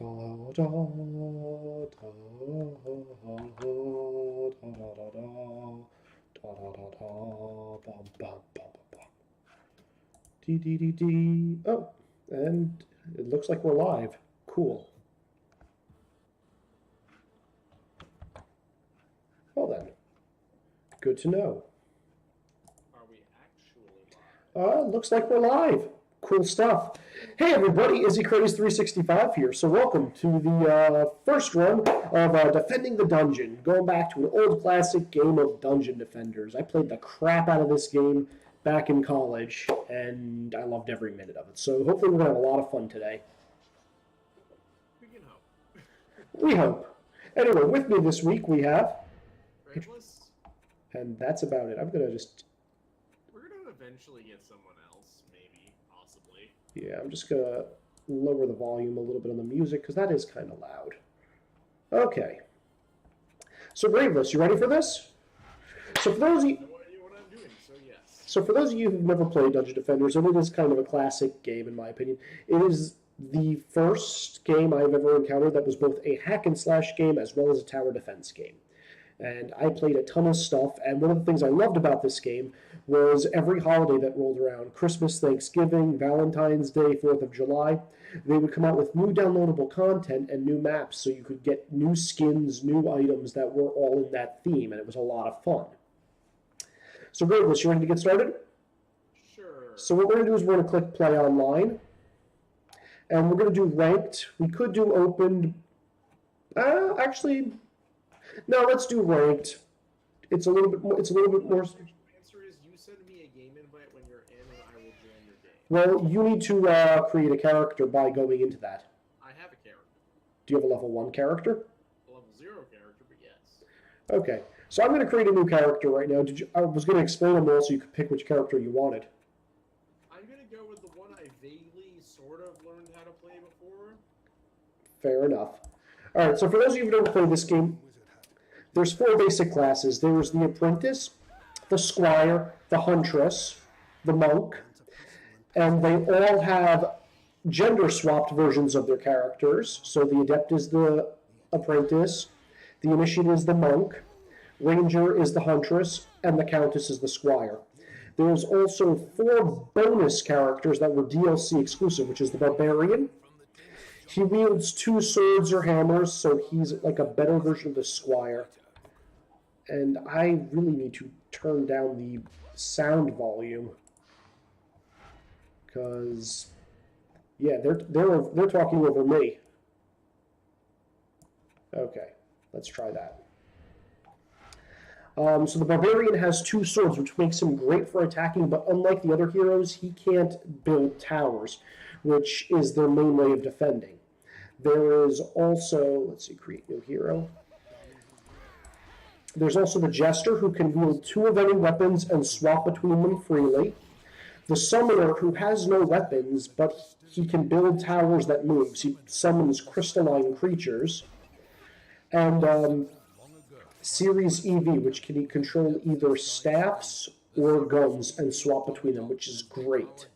da, da, bum, bum, bum, bum. Dee, dee, dee, dee. Oh, and it looks like we're live. Cool. Well then, good to know. Are we actually live? Looks like we're live. Cool stuff. Hey everybody, Izzy 365 here. So welcome to the first run of Defending the Dungeon. Going back to an old classic game of Dungeon Defenders. I played the crap out of this game back in college, and I loved every minute of it. So hopefully we're going to have a lot of fun today. We can hope. We hope. Anyway, with me this week we have... Graveless? And that's about it. I'm going to just... We're going to eventually get someone else, maybe, possibly. Yeah, I'm just going to lower the volume a little bit on the music, because that is kind of loud. Okay. So, Graveless, you ready for this? So for those of you... What I'm doing, so yes. So for those of you who've never played Dungeon Defenders, and it is kind of a classic game in my opinion, it is the first game I've ever encountered that was both a hack and slash game as well as a tower defense game. And I played a ton of stuff, and one of the things I loved about this game was every holiday that rolled around, Christmas, Thanksgiving, Valentine's Day, 4th of July, they would come out with new downloadable content and new maps, so you could get new skins, new items that were all in that theme, and it was a lot of fun. So Graveless, you ready to get started? Sure. So what we're going to do is we're going to click play online, and we're going to do ranked. We could do opened. Actually, no, let's do ranked. It's a little bit more. It's a little bit more. The answer is you send me a game invite when you're in, and I will join your game. Well, you need to create a character by going into that. I have a character. Do you have a level 1 character? A level 0 character, but yes. Okay. So I'm going to create a new character right now. I was going to explain them all so you could pick which character you wanted. I'm going to go with the one I vaguely sort of learned how to play before. Fair enough. All right, so for those of you who don't play this game, there's 4 basic classes. There's the Apprentice, the Squire, the Huntress, the Monk, and they all have gender-swapped versions of their characters. So the Adept is the Apprentice, the Initiate is the Monk, Ranger is the Huntress, and the Countess is the Squire. There's also 4 bonus characters that were DLC exclusive, which is the Barbarian. He wields 2 swords or hammers, so he's like a better version of the Squire. And I really need to turn down the sound volume, because yeah, they're talking over me. Okay, let's try that. So the Barbarian has 2 swords, which makes him great for attacking, but unlike the other heroes, he can't build towers, which is their main way of defending. There is also, let's see, create new hero. There's also the Jester, who can wield 2 of any weapons and swap between them freely. The Summoner, who has no weapons, but he can build towers that move. He summons crystalline creatures. And Series EV, which can control either staffs or guns and swap between them, which is great.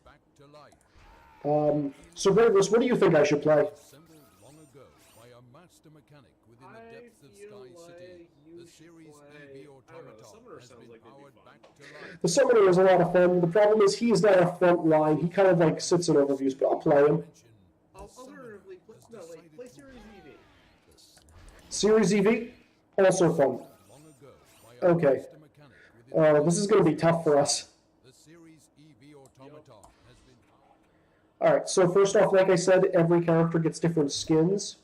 So Graveless, what do you think I should play? The Summoner is a lot of fun. The problem is he's not a front line. He kind of like sits in overviews, but I'll play him. Alternatively, play Series Series EV. EV? Also fun. Okay. This is going to be tough for us. Alright, so first off, like I said, every character gets different skins.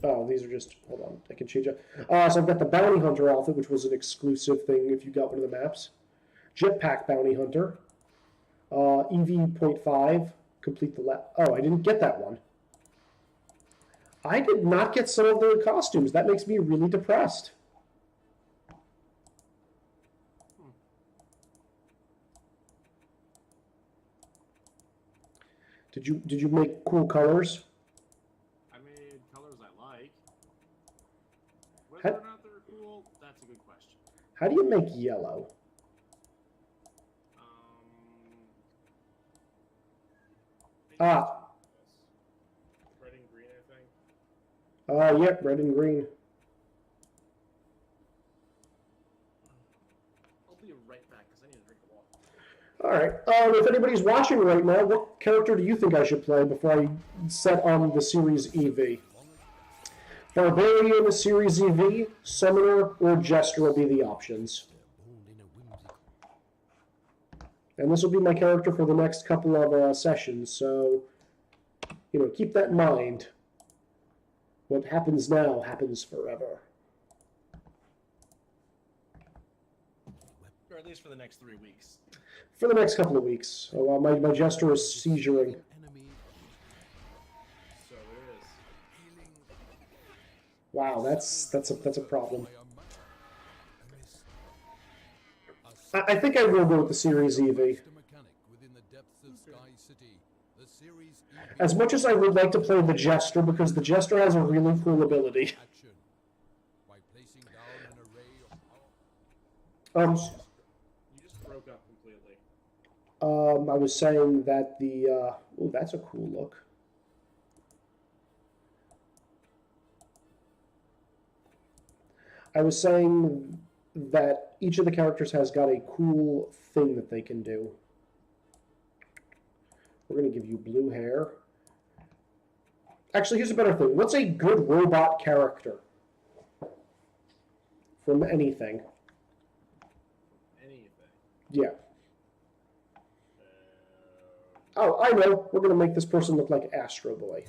Oh, these are just... Hold on, I can change it. So I've got the Bounty Hunter outfit, which was an exclusive thing if you got one of the maps. Jetpack Bounty Hunter. EV.5. Complete the Oh, I didn't get that one. I did not get some of the costumes. That makes me really depressed. Did you make cool colors? I made colors I like. Whether or not they're cool, that's a good question. How do you make yellow? Yep, red and green. I'll be right back because I need to drink a water. All right. If anybody's watching right now, what character do you think I should play before I set on the Series EV? Barbarian, Series EV, Summoner, or Jester will be the options. And this will be my character for the next couple of sessions, so, keep that in mind. What happens now happens forever. Or at least for the next 3 weeks. For the next couple of weeks. So, my Jester is seizuring. So there is. Wow, that's a problem. I think I will go with the Series EV. As much as I would like to play the Jester, because the Jester has a really cool ability. You just broke up completely. I was saying that the... oh, that's a cool look. I was saying that each of the characters has got a cool thing that they can do. We're going to give you blue hair. Actually, here's a better thing. What's a good robot character? From anything. Anything. Yeah. Oh, I know. We're going to make this person look like Astro Boy.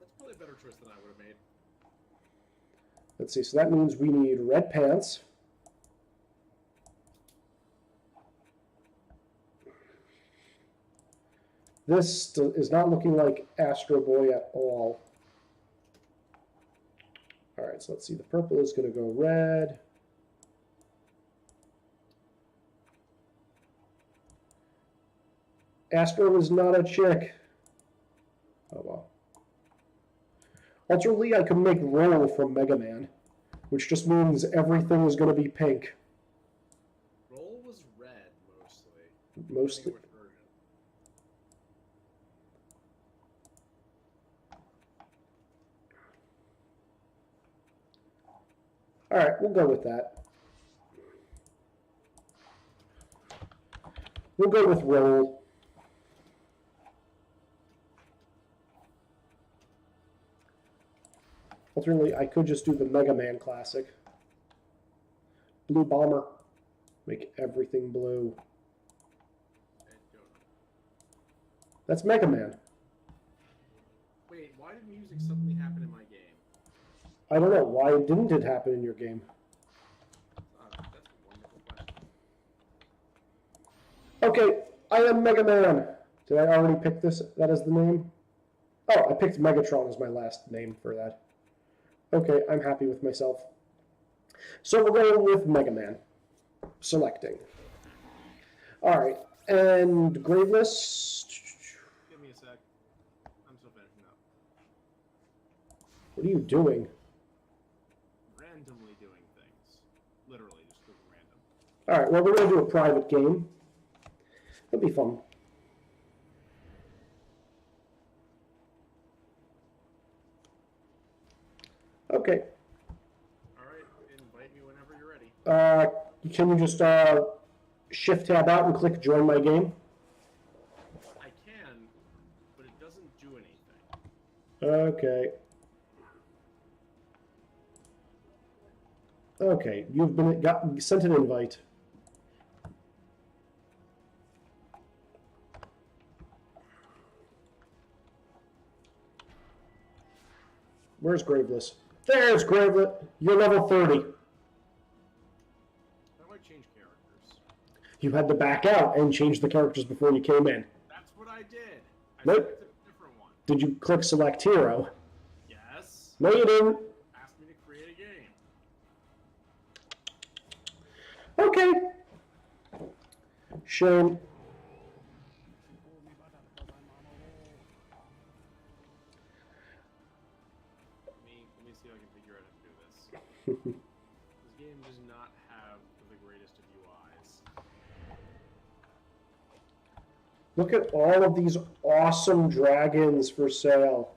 That's probably a better choice than I would have made. Let's see. So that means we need red pants. This is not looking like Astro Boy at all. All right, so let's see. The purple is going to go red. Astro is not a chick. Oh, well. Alternately, I can make Roll from Mega Man, which just means everything is going to be pink. Roll was red, mostly. Mostly. All right, we'll go with that. We'll go with Roll. Alternately, I could just do the Mega Man classic. Blue Bomber. Make everything blue. That's Mega Man. Wait, why did music suddenly happen in my game? I don't know. Why didn't it happen in your game? That's a wonderful question. Okay, I am Mega Man. Did I already pick that as the name? Oh, I picked Megatron as my last name for that. Okay, I'm happy with myself. So we're going with Mega Man. Selecting. All right, and Graveless. Give me a sec. I'm still finishing up. What are you doing? Randomly doing things. Literally just doing random. All right, well, we're going to do a private game. It'll be fun. Okay. All right, invite me whenever you're ready. Can you just shift tab out and click join my game? I can, but it doesn't do anything. Okay. Okay, you've been sent an invite. Where's Graveless? There's Gravelet. You're level 30. How do I change characters? You had to back out and change the characters before you came in. That's what I did. I Nope. selected a different one. Did you click select hero? Yes. No, you didn't. Asked me to create a game. Okay. Shame. Let me see if I can figure out how to do this. This game does not have the greatest of UIs. Look at all of these awesome dragons for sale.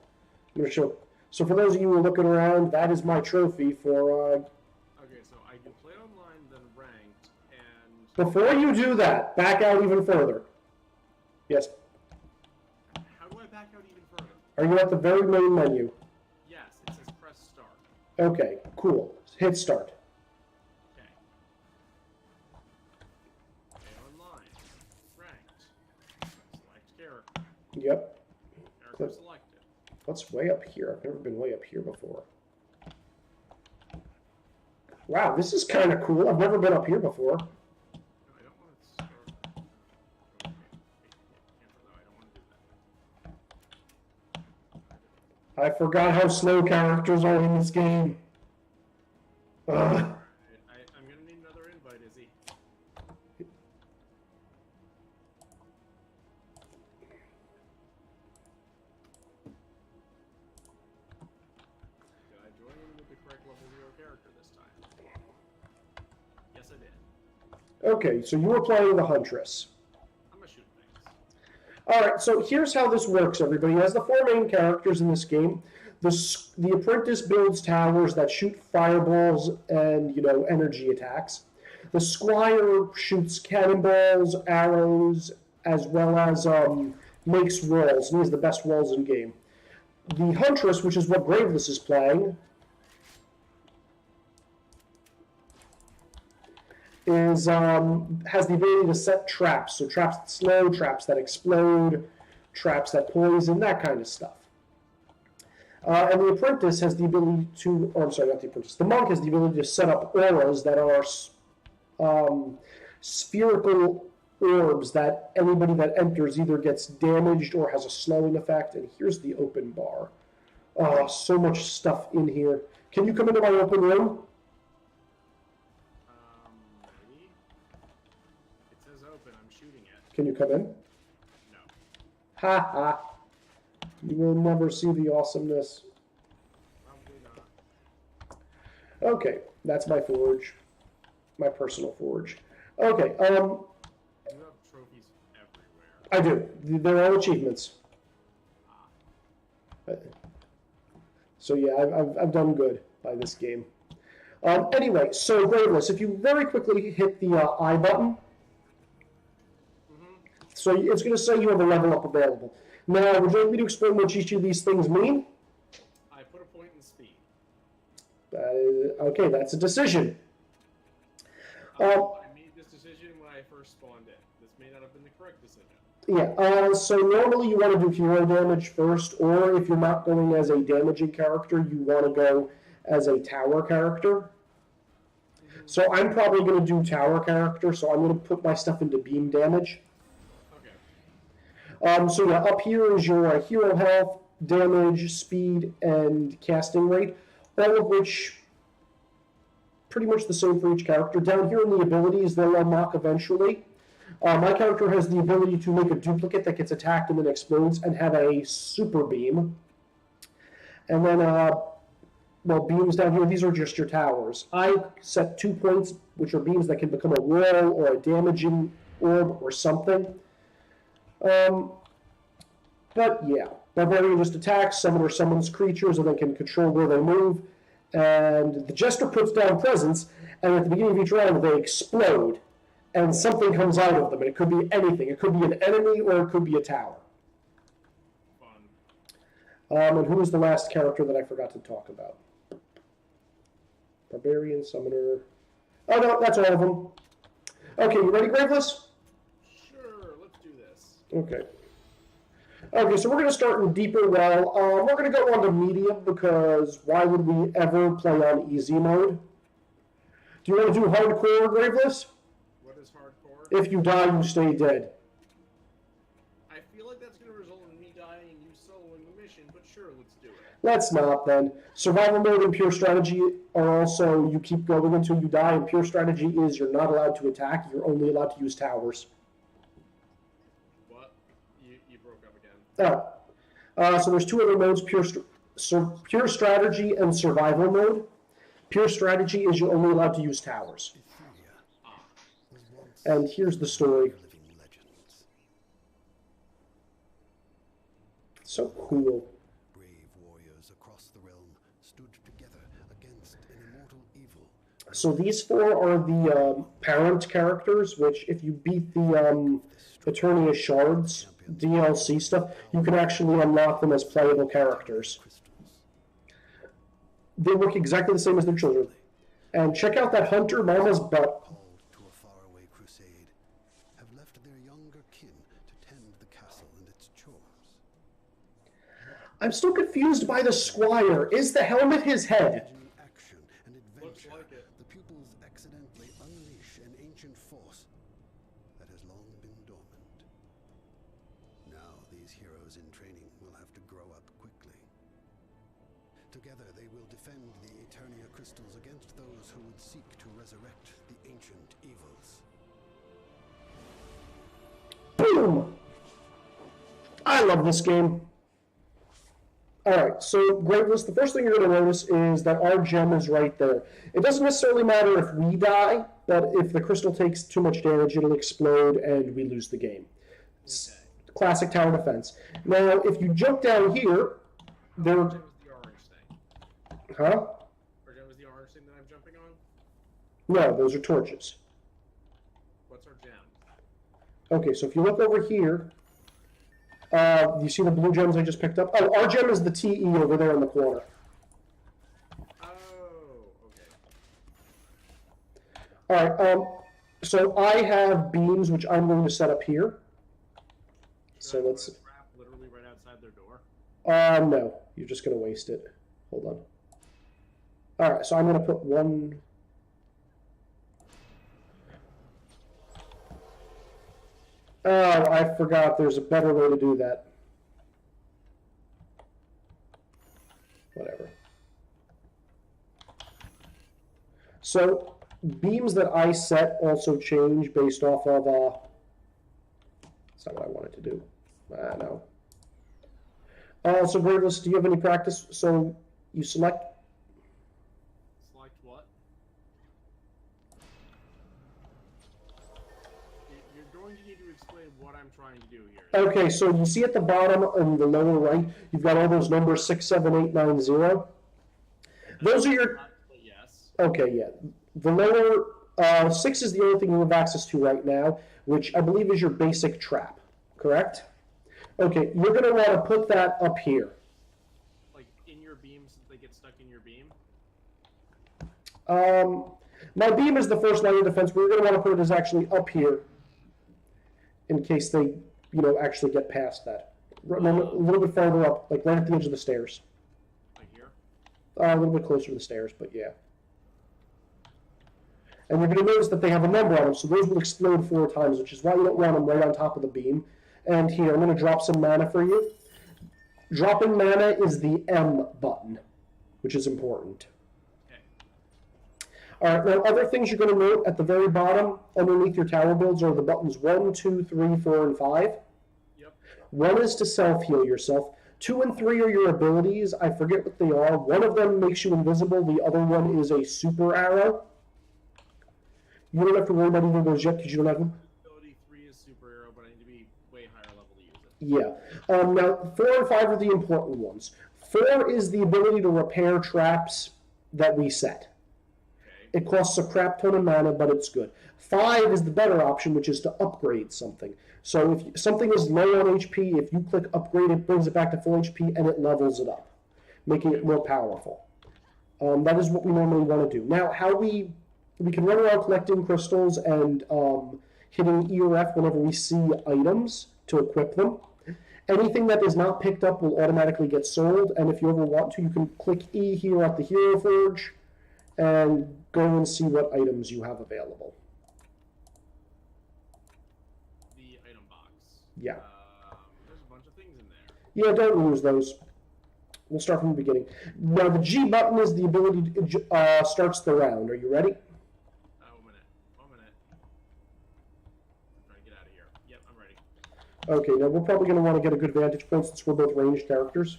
I'm going to show. So for those of you who are looking around, that is my trophy for... Okay, so I do play online, then ranked, and... Before you do that, back out even further. Yes. How do I back out even further? Are you at the very main menu? Yes, it says press start. Okay, cool. Hit start. Okay. Play online. Ranked. Select character. Yep. Character selected. What's way up here? I've never been way up here before. Wow, this is kind of cool. I've never been up here before. No, I don't want to start. Okay. No, I don't want to do that. I forgot how slow characters are in this game. Ugh. I'm going to need another invite, Izzy. Did I join in with the correct level 0 character this time? Yes, I did. Okay, so you were playing the Huntress. I'm going to shoot things. Alright, so here's how this works, everybody. As the four main characters in this game, the apprentice builds towers that shoot fireballs and, energy attacks. The squire shoots cannonballs, arrows, as well as makes walls, and he has the best walls in game. The Huntress, which is what Graveless is playing, has the ability to set traps. So traps that slow, traps that explode, traps that poison, that kind of stuff. And the apprentice has the ability to, or I'm sorry, not the apprentice, the monk has the ability to set up auras that are spherical orbs that anybody that enters either gets damaged or has a slowing effect. And here's the open bar. Oh, so much stuff in here. Can you come into my open room? Maybe? It says open, I'm shooting it. Can you come in? No. Ha ha. You will never see the awesomeness. Probably not. Okay, that's my forge. My personal forge. Okay, You have trophies everywhere. I do. They're all achievements. So yeah, I've done good by this game. Anyway, so Graveless, if you very quickly hit the I button, so it's going to say you have a level up available. Now, would you like me to explain what each of these things mean? I put a point in speed. Okay, that's a decision. I made this decision when I first spawned in. This may not have been the correct decision. Yeah, so normally you want to do hero damage first, or if you're not going as a damaging character, you want to go as a tower character. So I'm probably going to do tower character, so I'm going to put my stuff into beam damage. So yeah, up here is your hero health, damage, speed, and casting rate, all of which pretty much the same for each character. Down here in the abilities, they'll unlock eventually. My character has the ability to make a duplicate that gets attacked and then explodes and have a super beam. And then, beams down here, these are just your towers. I set 2 points, which are beams that can become a wall or a damaging orb or something. But yeah, Barbarian just attacks, Summoner summons creatures, and then can control where they move. And the Jester puts down presents, and at the beginning of each round, they explode, and something comes out of them. And it could be anything. It could be an enemy, or it could be a tower. Fun. And who was the last character that I forgot to talk about? Barbarian, Summoner. Oh, no, that's all of them. Okay, you ready, Graveless? Sure, let's do this. Okay. Okay, so we're going to start in Deeper Well. We're going to go on to Medium because why would we ever play on Easy mode? Do you want to do Hardcore, Graveless? What is hardcore? If you die, you stay dead. I feel like that's going to result in me dying and you soloing the mission, but sure, let's do it. Let's not, then. Survival mode and Pure Strategy are also, you keep going until you die, and Pure Strategy is you're not allowed to attack, you're only allowed to use towers. What? You broke up again. So there's two other modes, Pure Strategy and Survival mode. Pure Strategy is you're only allowed to use towers. Etheria was once And here's the story. living legends. So cool. Brave warriors across the realm stood together against an immortal evil. So these four are the parent characters, which if you beat the Eternia Shards DLC stuff, you can actually unlock them as playable characters. They look exactly the same as their children. And check out that Hunter Mama's butt. Called to a faraway crusade, have left their younger kin to tend the castle and its chores. I'm still confused by the squire. Is the helmet his head? In action and Looks adventure, like it. the pupils accidentally unleash an ancient force that has long been dormant. Now these heroes in training will have to grow up quickly. Together they will defend the Eternia crystals against those who would seek to resurrect the ancient evils. Boom! I love this game. Alright, so Graveless, the first thing you're going to notice is that our gem is right there. It doesn't necessarily matter if we die, but if the crystal takes too much damage, it'll explode and we lose the game. Okay. Classic tower defense. Now, if you jump down here, there... Or was the orange thing? Huh? Or was the orange thing that I'm jumping on? No, those are torches. What's our gem? Okay, so if you look over here, you see the blue gems I just picked up? Oh, our gem is the TE over there in the corner. Oh, okay. Alright, so I have beams, which I'm going to set up here. So Should I let's... put a trap literally right outside their door? No, you're just going to waste it. Hold on. Alright, so I'm going to put one... Oh, I forgot there's a better way to do that. Whatever. So, beams that I set also change based off of, that's not what I wanted to do. No. So, Graveless, do you have any practice? So, you select... Select what? You're going to need to explain what I'm trying to do here. Okay, so you see at the bottom in the lower right, you've got all those numbers 6, 7, 8, 9, 0. Those are your... Yes. Okay, yeah. The lower 6 is the only thing you have access to right now, which I believe is your basic trap, correct? Okay, you're going to want to put that up here. Like in your beam, since they get stuck in your beam? My beam is the first line of defense, but we're going to want to put it as actually up here in case they, actually get past that. A little bit farther up, like right at the edge of the stairs. Like here? A little bit closer to the stairs, but yeah. And you're going to notice that they have a number on them, so those will explode 4 times, which is why you don't want them right on top of the beam. And here, I'm going to drop some mana for you. Dropping mana is the M button, which is important. Okay. Alright, now other things you're going to note at the very bottom, underneath your tower builds, are the buttons 1, 2, 3, 4, and 5. Yep. 1 is to self-heal yourself. 2 and 3 are your abilities. I forget what they are. One of them makes you invisible. The other one is a super arrow. You don't have to worry about either of those yet because you don't have them. Ability 3 is superhero, but I need to be way higher level to use it. Yeah. Now, 4 and 5 are the important ones. 4 is the ability to repair traps that we set. Okay. It costs a crap ton of mana, but it's good. 5 is the better option, which is to upgrade something. So if something is low on HP, if you click upgrade, it brings it back to full HP and it levels it up, making it more powerful. That is what we normally want to do. Now, how we can run around collecting crystals and hitting E or F whenever we see items to equip them. Anything that is not picked up will automatically get sold, and if you ever want to, you can click E here at the Hero Forge and go and see what items you have available. The item box. Yeah. There's a bunch of things in there. Yeah, don't lose those. We'll start from the beginning. Now, the G button is the ability to starts the round. Are you ready? 1 minute. I'm trying to get out of here. Yep, I'm ready. Okay, now we're probably going to want to get a good vantage point since we're both ranged characters.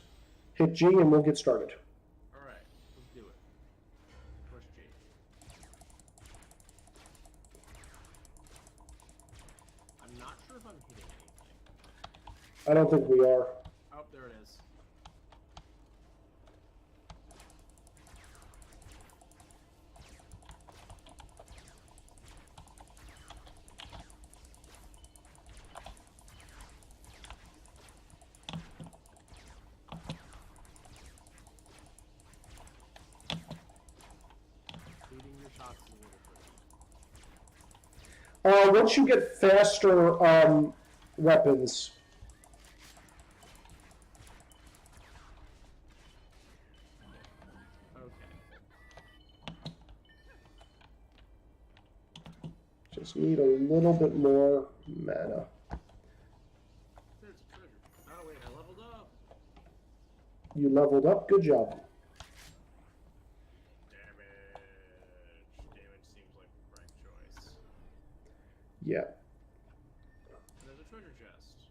Hit G and we'll get started. Alright, let's do it. Push G. I'm not sure if I'm hitting anything. I don't think we are. Oh, there it is. Leading your shots is a little tricky. Once you get faster weapons, Okay. just need a little bit more mana. There's a treasure. Oh wait, I leveled up. You leveled up. Good job. Damage. Damage seems like the right choice. Yeah. And there's a treasure chest.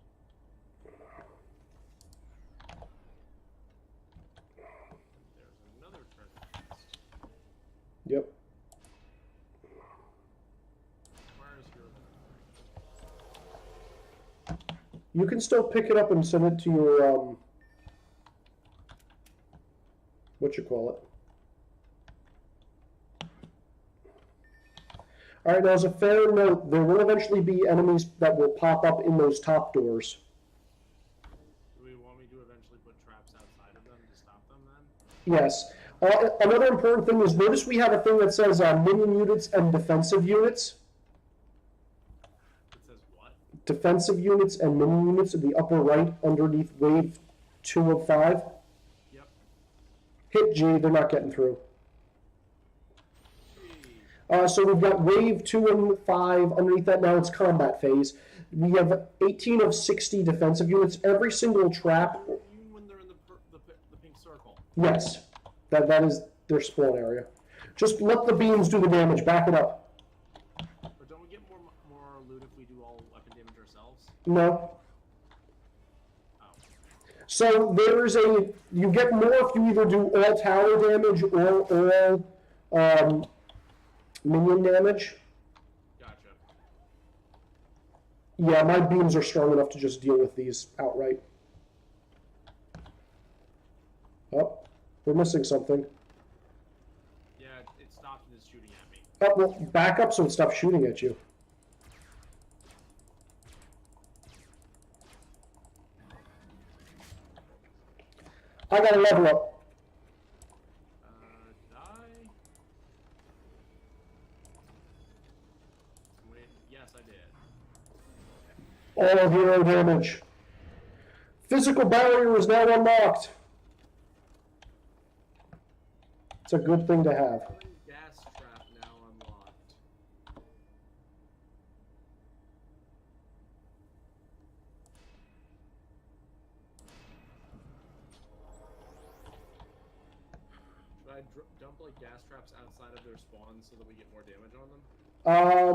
There's another treasure chest. Yep. Where is your... You can still pick it up and send it to your what you call it. All right, now as a fair note, there will eventually be enemies that will pop up in those top doors. Do we want me to eventually put traps outside of them to stop them then? Yes. Another important thing is notice we have a thing that says minion units and defensive units. It says what? Defensive units and minion units in the upper right underneath wave 2 of 5. Yep. Hit G, they're not getting through. Gee. So we've got wave 2 and 5 underneath that. Now it's combat phase. We have 18 of 60 defensive units. Every single trap. Even when they're in the pink circle. Yes, that is their spawn area. Just let the beams do the damage. Back it up. But don't we get more loot if we do all weapon damage ourselves? No. Oh. So there's you get more if you either do all tower damage or all minion damage. Gotcha. Yeah, my beams are strong enough to just deal with these outright. Oh, we're missing something. Yeah, it stopped and is shooting at me. Oh, well, back up so it stops shooting at you. I gotta level up. Die? Wait, yes, I did. All hero damage. Physical barrier is now unlocked. It's a good thing to have. Gas trap now unlocked. Should I dump like gas traps outside of their spawns so that we get more damage on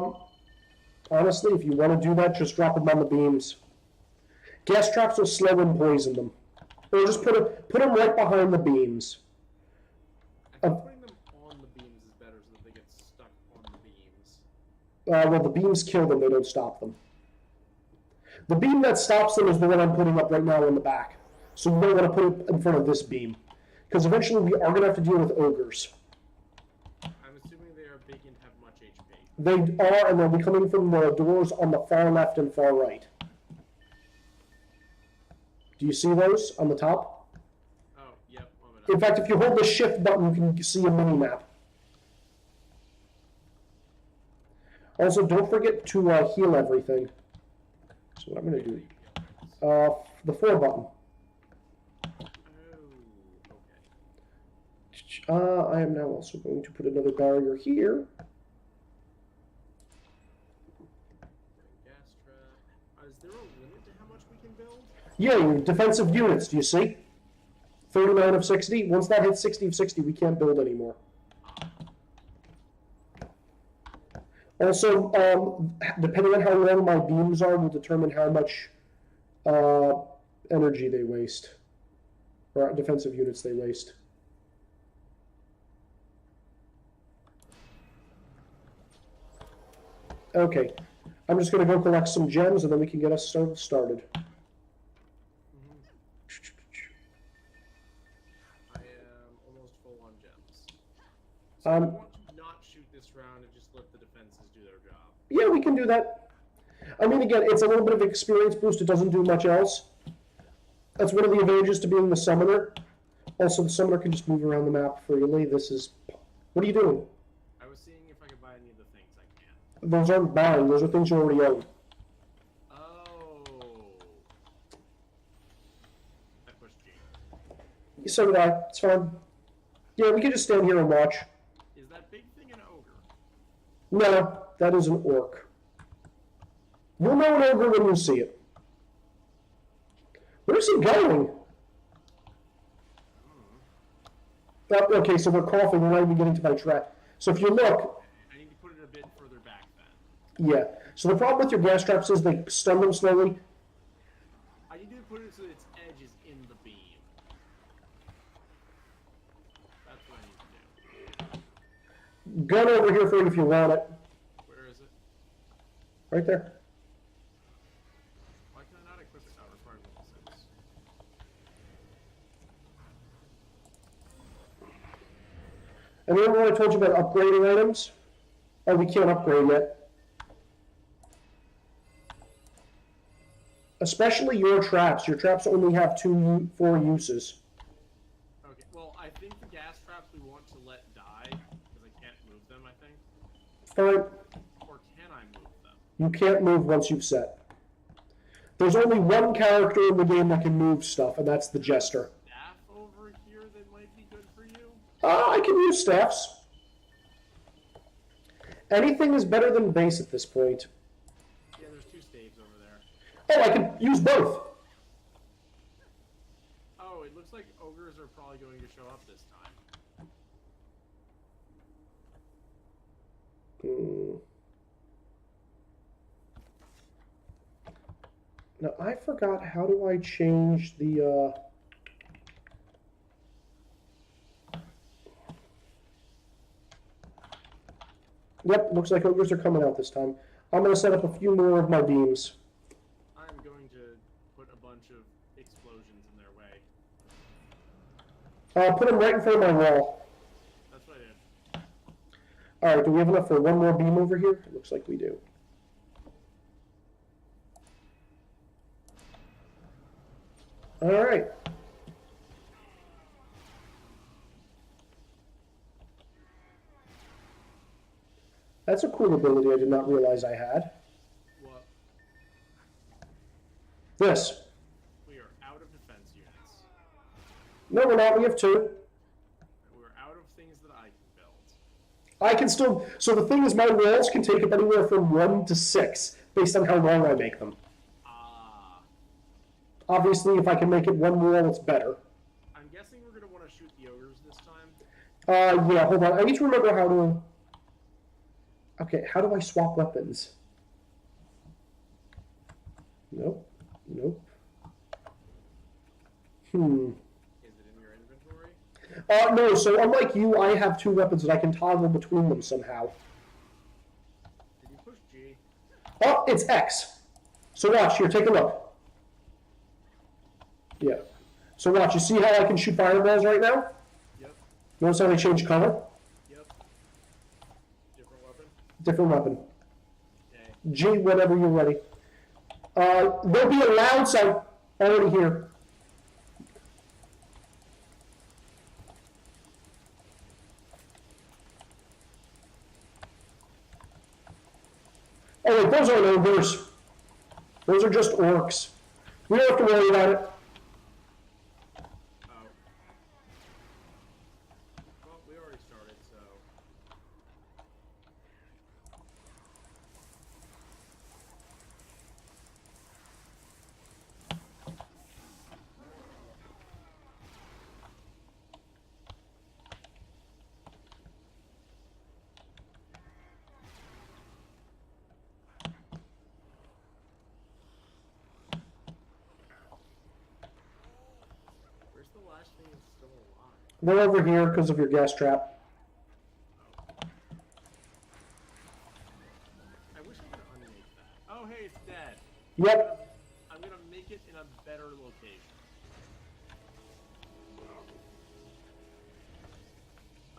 them? Honestly, if you want to do that, just drop them on the beams. Gas traps will slow and poison them. Or just put them right behind the beams. I think putting them on the beams is better so that they get stuck on the beams. Well, the beams kill them, they don't stop them. The beam that stops them is the one I'm putting up right now in the back. So you don't want to put it in front of this beam. Because eventually we are going to have to deal with ogres. I'm assuming they are big and have much HP. They are, and they'll be coming from the doors on the far left and far right. Do you see those on the top? Oh, yep. In fact, if you hold the shift button, you can see a mini-map. Also, don't forget to heal everything. So what I'm going to do, the 4 button. Oh, okay. I am now also going to put another barrier here. Gas trap. Is there a limit to how much we can build? Yeah, your defensive units, do you see? 39 of 60. Once that hits 60 of 60, we can't build anymore. Also, depending on how long my beams are, will determine how much energy they waste. Or defensive units they waste. Okay, I'm just going to go collect some gems and then we can get us started. So I want to not shoot this round and just let the defenses do their job. Yeah, we can do that. I mean, again, it's a little bit of experience boost. It doesn't do much else. That's one of the advantages to being the summoner. Also, the summoner can just move around the map freely. This is... What are you doing? I was seeing if I could buy any of the things I can. Those aren't buying. Those are things you already own. Oh. I pushed G. So did I. It's fine. Yeah, we can just stand here and watch. Is that big thing an ogre? No, that is an orc. You'll know an ogre when you see it. Where's he going? Oh, okay, so we're coughing. We're not even getting to my trap. So if you look... I need to put it a bit further back then. Yeah. So the problem with your gas traps is they stun them slowly. I need to put it so its edge is in the beam. That's what I need to do. Gun over here for you if you want it. Where is it? Right there. Why can I not equip it now? Required level 6. And remember when I told you about upgrading items? Oh, we can't upgrade yet. Especially your traps. Your traps only have 4 uses. Okay, well, I think the gas traps we want to let die, because I can't move them, I think. Fine. Or can I move them? You can't move once you've set. There's only one character in the game that can move stuff, and that's the Jester. Staff over here that might be good for you? I can use staffs. Anything is better than base at this point. Yeah, there's 2 staves over there. Oh, I can use both. Oh, it looks like ogres are probably going to show up this time. Now, I forgot, how do I change the, Yep, looks like ogres are coming out this time. I'm going to set up a few more of my beams. I'm going to put a bunch of explosions in their way. Put them right in front of my wall. That's what I did. Alright, do we have enough for one more beam over here? It looks like we do. Alright. That's a cool ability I did not realize I had. What? This. We are out of defense units. No, we're not. We have 2. We're out of things that I can build. I can still... So the thing is, my walls can take up anywhere from 1 to 6, based on how long I make them. Ah. Obviously, if I can make it 1 wall, it's better. I'm guessing we're going to want to shoot the ogres this time. Yeah, hold on. I need to remember how to... Okay, how do I swap weapons? Nope. Nope. Is it in your inventory? No, so unlike you, I have 2 weapons that I can toggle between them somehow. Did you push G? Oh, it's X. So watch, here, take a look. Yeah. So watch, you see how I can shoot fireballs right now? Yep. Notice how they change color? Yep. Different weapon? Different weapon. Okay. G, whenever you're ready. There'll be a loud sound already here. Oh wait, those aren't ogres. Those are just orcs. We don't have to worry about it. Oh. Well, we already started, so... Where's the last thing that's still alive? They're over here because of your gas trap. I wish I could unmake that. Oh, hey, it's dead. Yep. I'm gonna make it in a better location.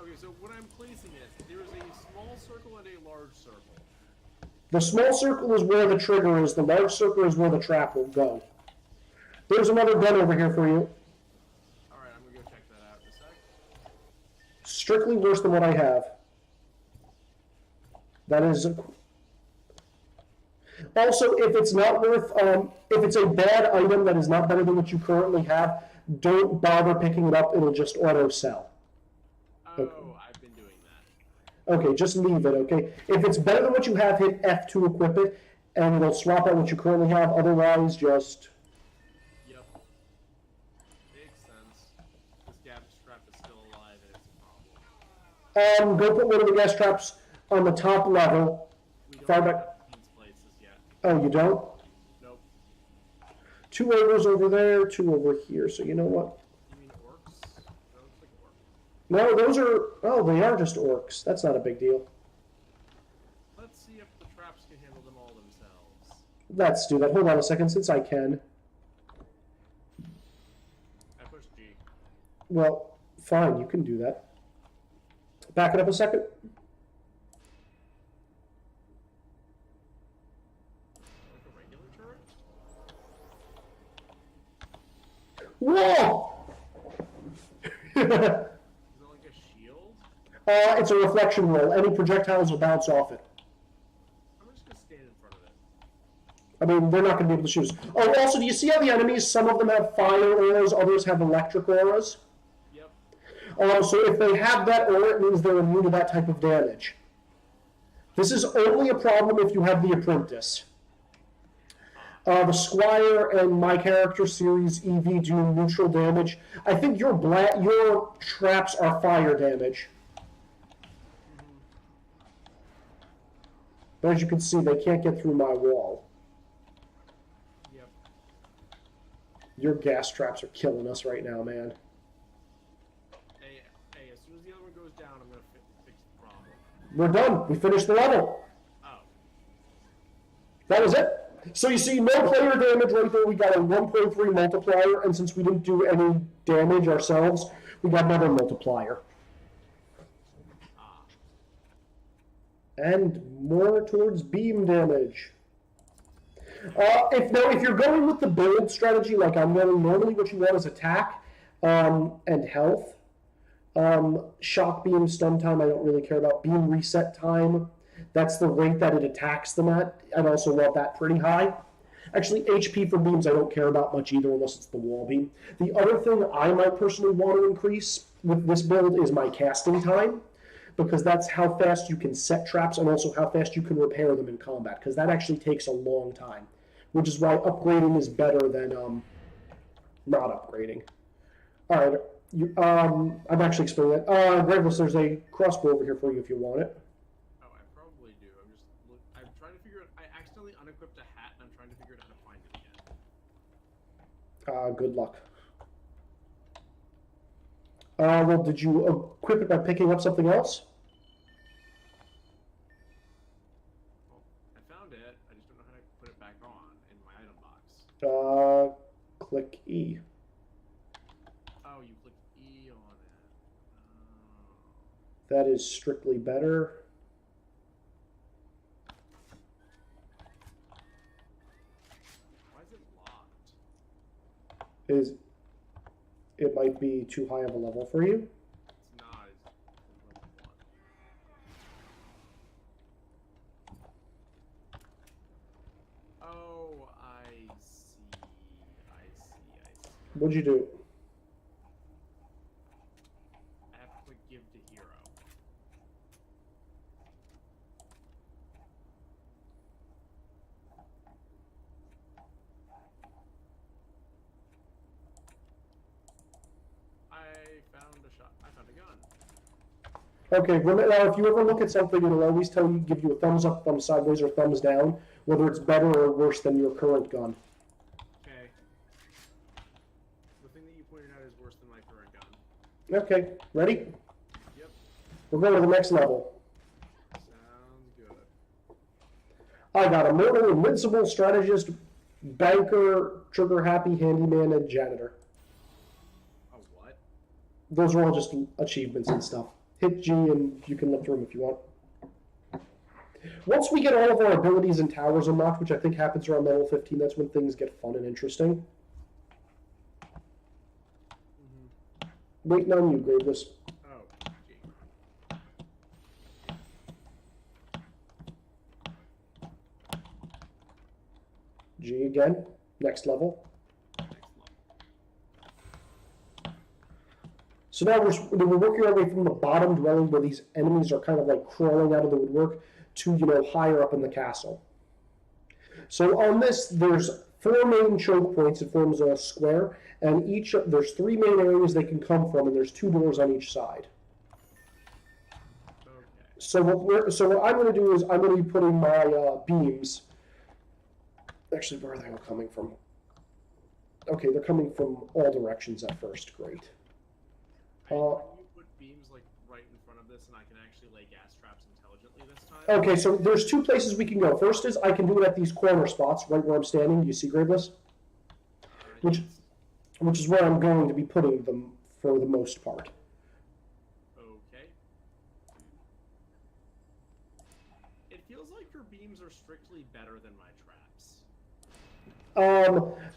Oh, Okay, so what I'm placing is there is a small circle and a large circle. The small circle is where the trigger is. The large circle is where the trap will go. There's another gun over here for you. Alright, I'm gonna go check that out in a sec. Strictly worse than what I have. That is... Also, if it's not worth... if it's a bad item that is not better than what you currently have, don't bother picking it up. It'll just auto-sell. Oh, Okay. I've been doing that. Okay, just leave it, okay? If it's better than what you have, hit F to equip it, and it'll swap out what you currently have. Otherwise, just... Yep. Makes sense. This gas trap is still alive and it's a problem. Go put one of the gas traps on the top level. We don't Far have back. these places yet. Oh, you don't? Nope. 2 ogres over there, 2 over here. So you know what? You mean orcs? That looks like orcs. No, those are... Oh, they are just orcs. That's not a big deal. Let's see if the traps can handle them all themselves. Let's do that. Hold on a second, since I can. I pushed G. Well, fine, you can do that. Back it up a second. Like a regular turret? Whoa! Is it like a shield? It's a reflection roll. Any projectiles will bounce off it. I'm just gonna stand in front of it. I mean, they're not going to be able to shoot us. Oh, also, do you see how the enemies, some of them have fire auras, others have electric auras? Yep. So if they have that aura, it means they're immune to that type of damage. This is only a problem if you have the apprentice. The Squire and my character series EV do neutral damage. I think your traps are fire damage. But as you can see, they can't get through my wall. Yep. Your gas traps are killing us right now, man. Hey, as soon as the other one goes down, I'm gonna fix the problem. We're done. We finished the level. Oh. That was it. So you see, no player damage right there. We got a 1.3 multiplier, and since we didn't do any damage ourselves, we got another multiplier. Ah. And more towards beam damage. If you're going with the build strategy like I'm going, normally what you want is attack and health. Shock beam, stun time, I don't really care about. Beam reset time, that's the rate that it attacks them at. I'd also want that pretty high. Actually, HP for beams I don't care about much either unless it's the wall beam. The other thing I might personally want to increase with this build is my casting time, because that's how fast you can set traps and also how fast you can repair them in combat, because that actually takes a long time, which is why upgrading is better than not upgrading. All right, I've actually explained that. Graveless, there's a crossbow over here for you if you want it. Oh, I probably do. I'm trying to figure out. I accidentally unequipped a hat, and I'm trying to figure out how to find it again. Good luck. Well, did you equip it by picking up something else? Well, I found it. I just don't know how to put it back on in my item box. Click E. Oh, you click E on it. Oh. That is strictly better. Why is it locked? It might be too high of a level for you. It's not. It's level 1. Oh, I see. I see. What'd you do? I have to click give to hero. I found a gun. Okay, now if you ever look at something, it'll always give you a thumbs up, thumbs sideways, or thumbs down, whether it's better or worse than your current gun. Okay. The thing that you pointed out is worse than my current gun. Okay, ready? Yep. We're going to the next level. Sounds good. I got Immortal, Invincible, Strategist, Banker, Trigger Happy, Handyman, and Janitor. A what? Those are all just achievements and stuff. Hit G and you can look through them if you want. Once we get all of our abilities and towers unlocked, which I think happens around level 15, that's when things get fun and interesting. Waiting on you, Graveless. Oh, G. G again. Next level. Next level. So now we're working our way from the bottom dwelling where these enemies are kind of like crawling out of the woodwork to, you know, higher up in the castle. So on this, there's 4 main choke points. It forms a square, and there's 3 main areas they can come from, and there's 2 doors on each side. Okay. So what I'm going to do is I'm going to be putting my beams. Actually, where are they all coming from? Okay, they're coming from all directions at first. Great. Can you put beams like right in front of this, and I can actually lay gas traps intelligently this time? Okay, so there's 2 places we can go. First is I can do it at these corner spots, right where I'm standing. Do you see, Graveless? Which is where I'm going to be putting them for the most part. Okay. It feels like your beams are strictly better than my traps.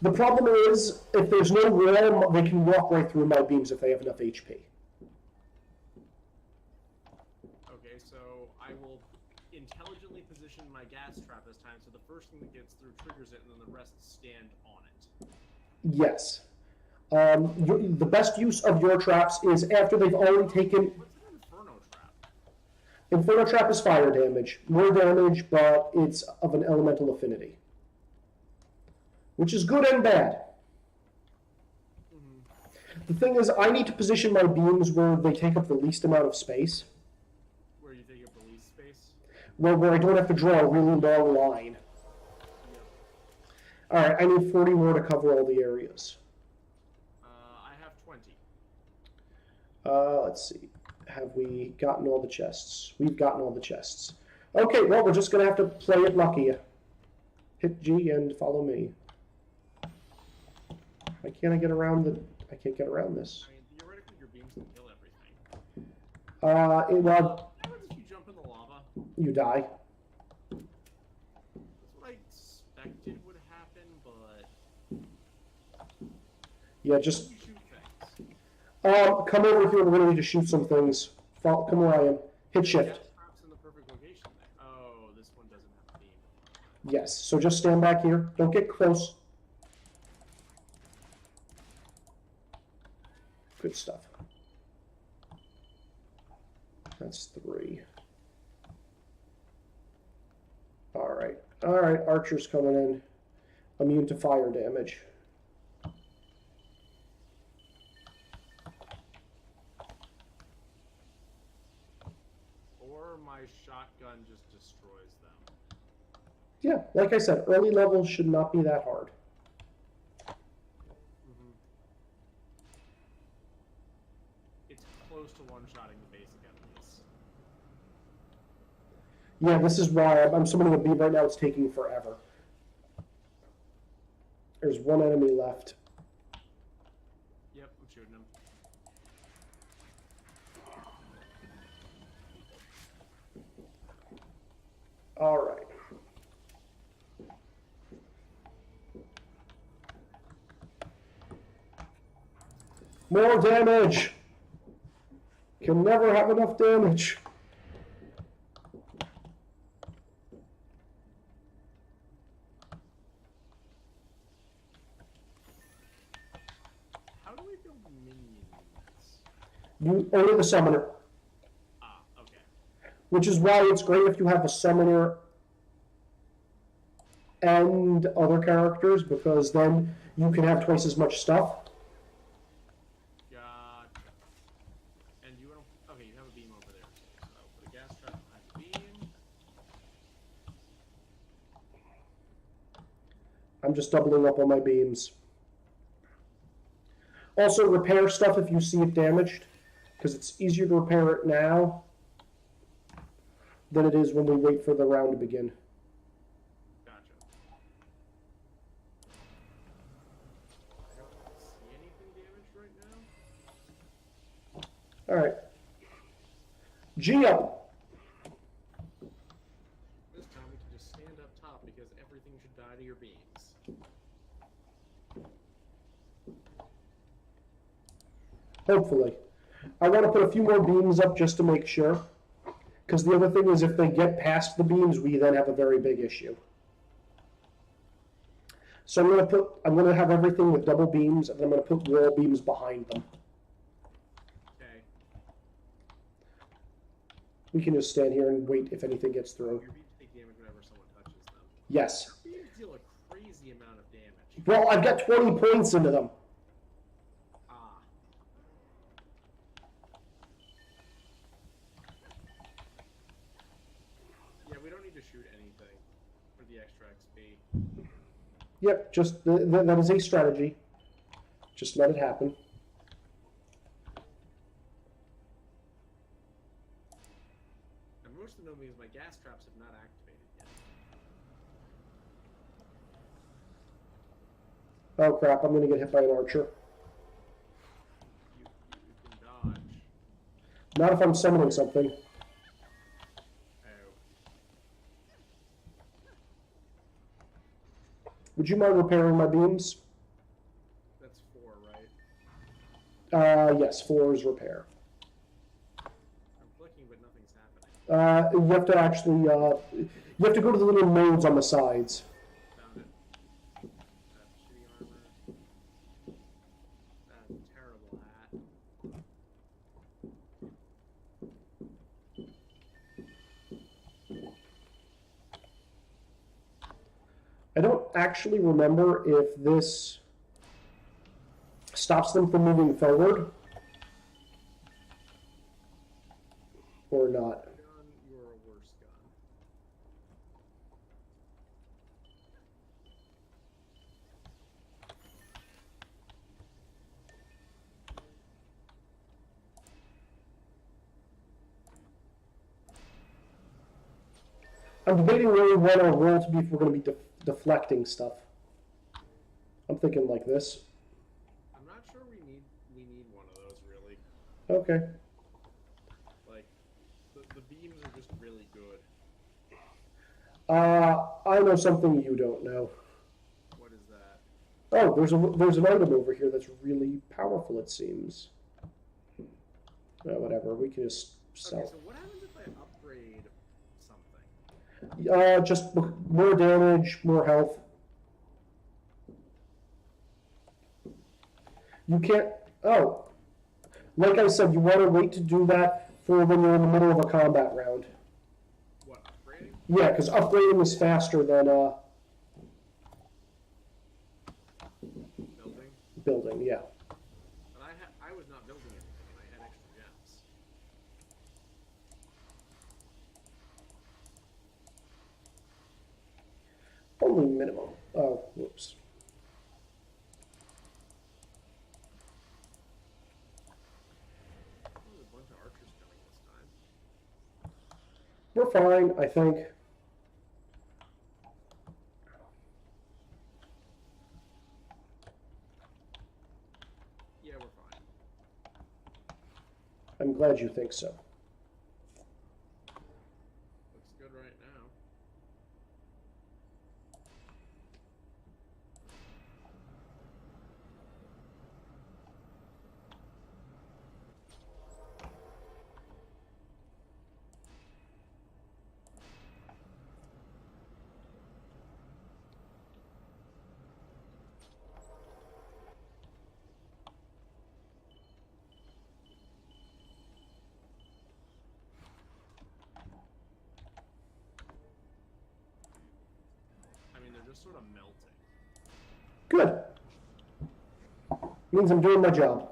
The problem is, if there's no wall, they can walk right through my beams if they have enough HP. Okay, so I will intelligently position my gas trap this time, so the first thing that gets through triggers it, and then the rest stand on it. Yes. The best use of your traps is after they've already taken... What's an Inferno trap? Inferno trap is fire damage. More damage, but it's of an elemental affinity. Which is good and bad. The thing is, I need to position my beams where they take up the least amount of space. Where you take up the least space? Where I don't have to draw a really long line. Yep. Alright, I need 40 more to cover all the areas. I have 20. Let's see. Have we gotten all the chests? We've gotten all the chests. Okay, well, we're just going to have to play it lucky. Hit G and follow me. Why can't I get around the... I can't get around this. I mean, theoretically, your beams can kill everything. Well, What happens if you jump in the lava? you die. That's what I expected would happen, but... Yeah, just... You shoot things. Come over here. We're going to need to shoot some things. Come where I am. Hit shift. Gas traps in the perfect location there. Oh, this one doesn't have a beam. Yes, so just stand back here. Don't get close. Good stuff. That's 3. Alright. Alright, archers coming in. Immune to fire damage. Or my shotgun just destroys them. Yeah, like I said, early levels should not be that hard. It's close to one-shotting the basic enemies. Yeah, this is why I'm summoning a beam right now. It's taking forever. There's 1 enemy left. Yep, I'm shooting him. Alright. More damage! Can never have enough damage. How do we build minions? Only the summoner. Ah, okay. Which is why it's great if you have a summoner and other characters, because then you can have twice as much stuff. Gotcha. And you don't... Okay, you have a beam over there. So I'll put a gas trap behind the beam. I'm just doubling up on my beams. Also, repair stuff if you see it damaged, because it's easier to repair it now than it is when we wait for the round to begin. Gotcha. I don't see anything damaged right now. Alright. G up. This time we can just stand up top because everything should die to your beams. Hopefully. I want to put a few more beams up just to make sure. Because the other thing is if they get past the beams, we then have a very big issue. So I'm going to have everything with double beams, and then I'm going to put wall beams behind them. Okay. We can just stand here and wait if anything gets through. Your beams take damage whenever someone touches them. Yes. Your beams deal a crazy amount of damage. Well, I've got 20 points into them. Ah. Yeah, we don't need to shoot anything for the extra XP. Yep, just that is a strategy. Just let it happen. And most annoying is my gas traps have not activated yet. Oh crap, I'm going to get hit by an archer. You can dodge. Not if I'm summoning something. Would you mind repairing my beams? That's 4, right? Yes, 4 is repair. I'm clicking, but nothing's happening. You have to actually, you have to go to the little nodes on the sides. Found it. That's shitty armor. That's a terrible hat. I don't actually remember if this stops them from moving forward or not. Gun, you're a worse gun. I'm debating really what our role to be if we're going to be deflecting stuff. I'm thinking like this. I'm not sure we need one of those really. Okay. Like the beams are just really good. I know something you don't know. What is that? Oh, there's an item over here that's really powerful, it seems. Whatever, we can just sell. Okay, so what happens if I upgrade something? Just more damage, more health. You can't. Oh, like I said, you want to wait to do that for when you're in the middle of a combat round. What, upgrading? Yeah, because upgrading is faster than building. Yeah. But I was not building anything, and I had extra gems. Only minimum. Oh, whoops. There's a bunch of archers coming this time. We're fine, I think. Yeah, we're fine. I'm glad you think so. Looks good right now. I mean, they're just sort of melting. Good. Means I'm doing my job.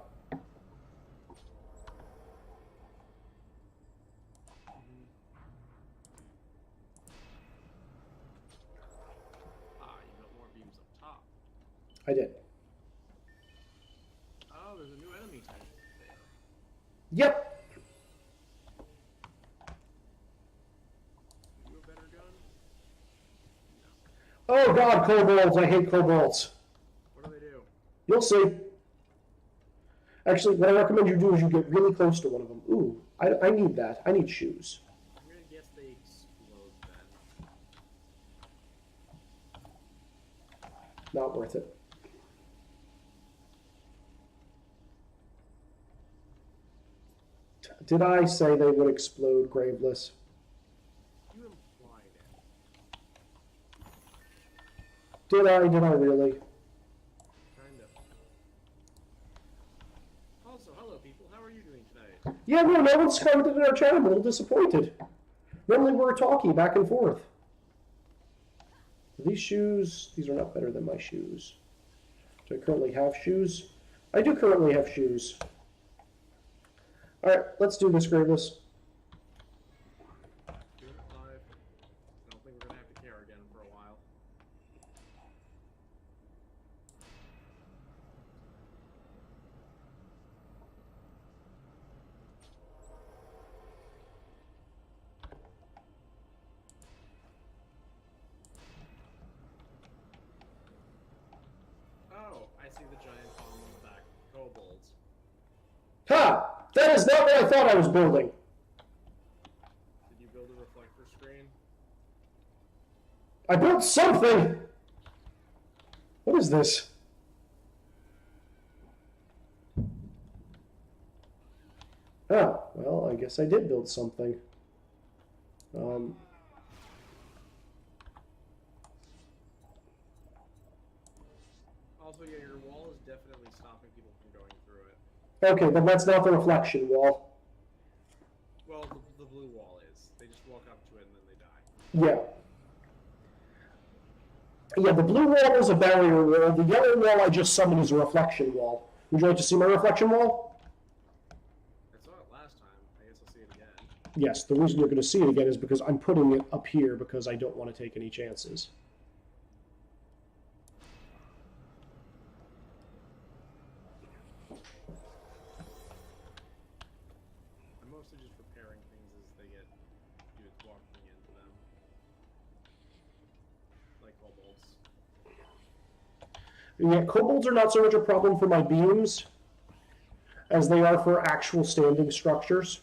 Ah, you built more beams up top. I did. Oh, there's a new enemy type there. Yep. You a better gun? Oh god, kobolds. I hate kobolds. What do they do? You'll see. Actually, what I recommend you do is you get really close to one of them. Ooh, I need that. I need shoes. I'm gonna guess they explode then. Not worth it. Did I say they would explode, Graveless? You implied it. Did I? Did I really? Kind of. Also, hello people. How are you doing tonight? Yeah, no one's commented in our chat. I'm a little disappointed. Normally we're talking back and forth. These shoes, these are not better than my shoes. Do I currently have shoes? I do currently have shoes. All right, let's do this, Graveless. 2 and 5. I don't think we're gonna have to care again for a while. Oh, I see the giant bomb on the back. Kobolds. Ha! That is not what I thought I was building. Did you build a reflector screen? I built something! What is this? Oh, well, I guess I did build something. Also, yeah, your wall is definitely stopping people from going through it. Okay, but that's not the reflection wall. Well, the blue wall is. They just walk up to it and then they die. Yeah. Yeah, the blue wall is a barrier wall. The yellow wall I just summoned is a reflection wall. Would you like to see my reflection wall? I saw it last time. I guess I'll see it again. Yes, the reason you're going to see it again is because I'm putting it up here because I don't want to take any chances. I'm mostly just repairing things as they get dudes walking into them. Like kobolds. Yeah, kobolds are not so much a problem for my beams as they are for actual standing structures.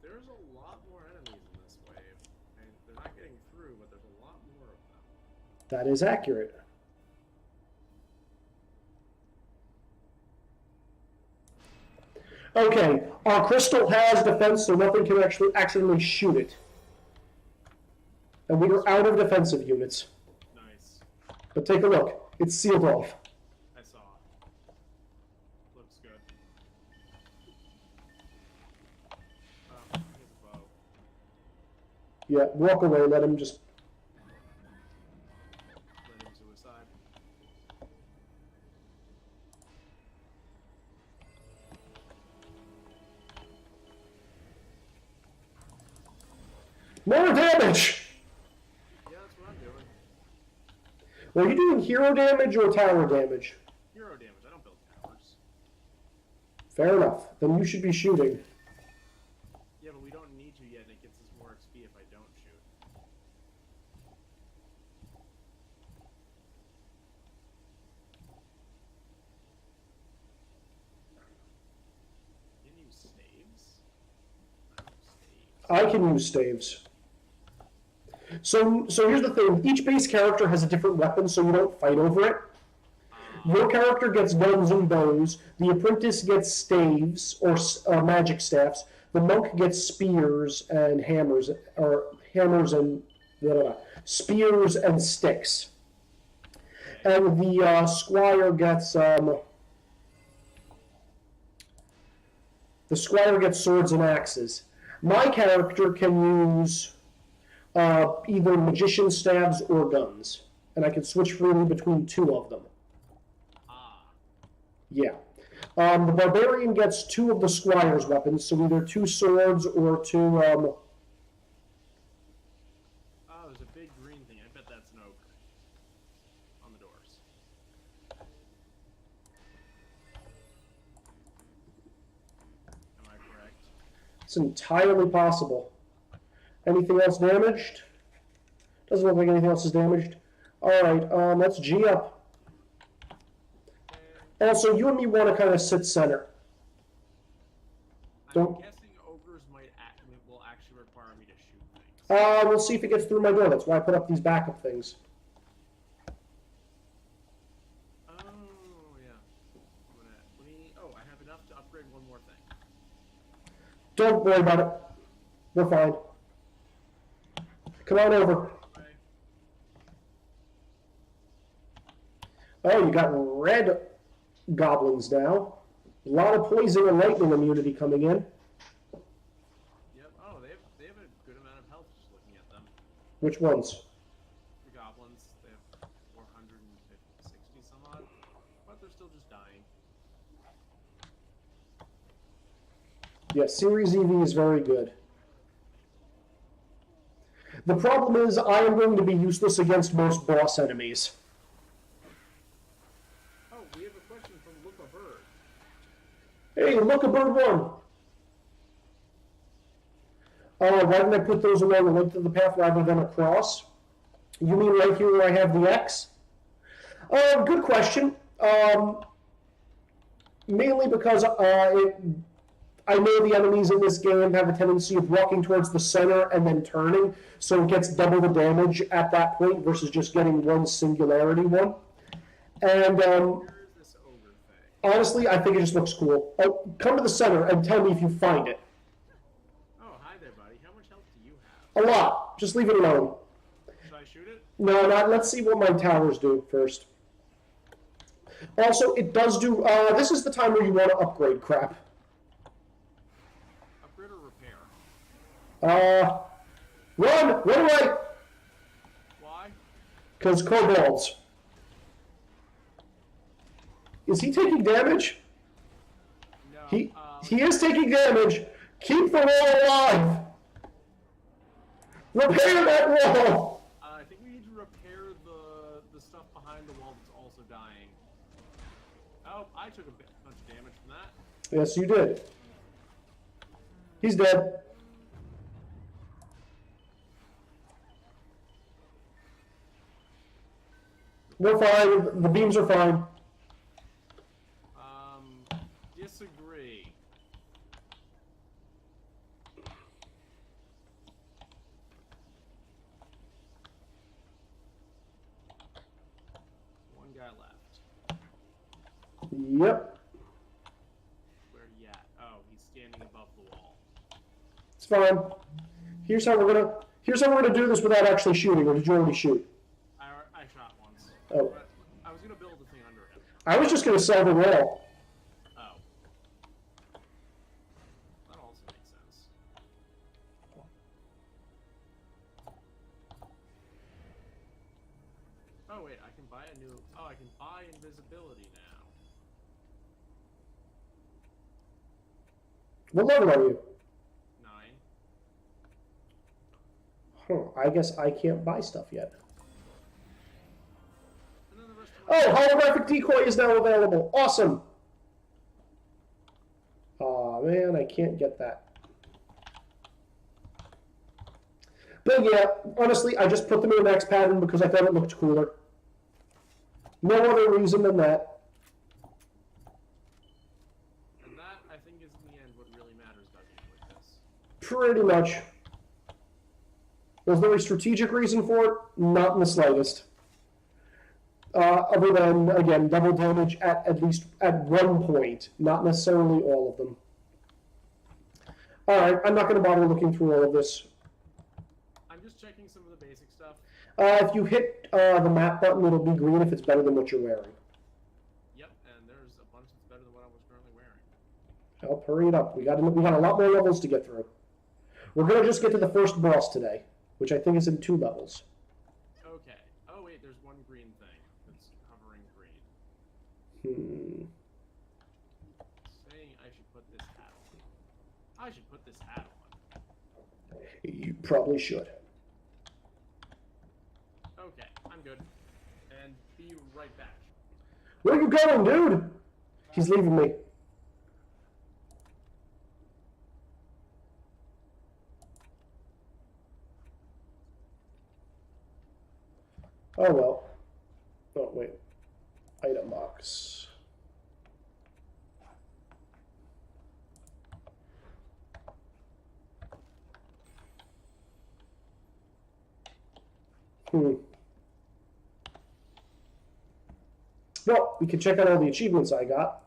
There's a lot more enemies in this wave, and they're not getting through, but there's a lot more of them. That is accurate. Okay, our crystal has defense, so nothing can actually accidentally shoot it. And we are out of defensive units. Nice. But take a look. It's sealed off. I saw. Looks good. Here's a bow. Yeah, walk away. Let him just... Letting suicide. More damage! Yeah, that's what I'm doing. Well, are you doing hero damage or tower damage? Hero damage. I don't build towers. Fair enough. Then you should be shooting. Yeah, but we don't need to yet, and it gets us more XP if I don't shoot. You can use staves? I don't have staves. I can use staves. So here's the thing. Each base character has a different weapon, so you don't fight over it. Your character gets guns and bows. The apprentice gets staves or magic staffs. The monk gets spears and hammers, or hammers and spears and sticks. And the squire gets swords and axes. My character can use either magician staves or guns, and I can switch freely between two of them. Yeah. The barbarian gets two of the squire's weapons, so either two swords or two. Oh, there's a big green thing. I bet that's an oak on the doors. Am I correct? It's entirely possible. Anything else damaged? Doesn't look like anything else is damaged. All right, let's G up. Also, you and me want to kind of sit center. I'm Don't. guessing ogres will actually require me to shoot things. We'll see if it gets through my door. That's why I put up these backup things. Oh yeah. Oh, I have enough to upgrade one more thing. Don't worry about it. We're fine. Come on over. Okay. Oh, you got red goblins now. A lot of poison and lightning immunity coming in. Yep. Oh, they have a good amount of health just looking at them. Which ones? The goblins, they have 460 some odd, but they're still just dying. Yeah, Series EV is very good. The problem is I am going to be useless against most boss enemies. Oh, we have a question from Look a Bird. Hey, look, a bird one. Oh, why didn't I put those along the length of the path rather than across? You mean right here where I have the X? Good question. Mainly because I know the enemies in this game have a tendency of walking towards the center and then turning, so it gets double the damage at that point versus just getting one singularity one. And Where is this ogre thing? honestly, I think it just looks cool. Oh, come to the center and tell me if you find it. Oh, hi there, buddy. How much health do you have? A lot. Just leave it alone. Should I shoot it? No, not. Let's see what my towers do first. Also, it does do. This is the time where you want to upgrade crap. Upgrade or repair? Run! Run away! Why? Because kobolds. Is he taking damage? No. He is taking damage. Keep the wall alive. Repair that wall. I think we need to repair the stuff behind the wall that's also dying. Oh, I took a bunch of damage from that. Yes, you did. He's dead. We're fine. The beams are fine. Disagree. One guy left. Yep. Where he at? Oh, he's standing above the wall. It's fine. Here's how we're gonna do this without actually shooting. Or did you already shoot? I shot once. Oh. But I was gonna build a thing under him. I was just gonna sell the wall. Oh. That also makes sense. Oh wait, I can buy a new. Oh, I can buy invisibility now. What level are you? 9. Huh, I guess I can't buy stuff yet. And then the rest of my Oh, holographic decoy is now available. Awesome. Aw, man, I can't get that. But yeah, honestly, I just put them in an X pattern because I thought it looked cooler. No other reason than that. And that, I think, is in the end what really matters about games like this. Pretty much. Was there a strategic reason for it? Not in the slightest. Other than, again, double damage at least at one point. Not necessarily all of them. Alright, I'm not going to bother looking through all of this. I'm just checking some of the basic stuff. If you hit the map button, it'll be green if it's better than what you're wearing. Yep, and there's a bunch that's better than what I was currently wearing. Help, hurry it up. We got a lot more levels to get through. We're going to just get to the first boss today, which I think is in 2 levels. Okay. Oh wait, there's one green thing that's hovering green. Saying I should put this hat on. I should put this hat on. You probably should. Okay, I'm good. And be right back. Where are you going, dude? He's leaving me. Oh well. Oh wait. Item box. Well, we can check out all the achievements I got.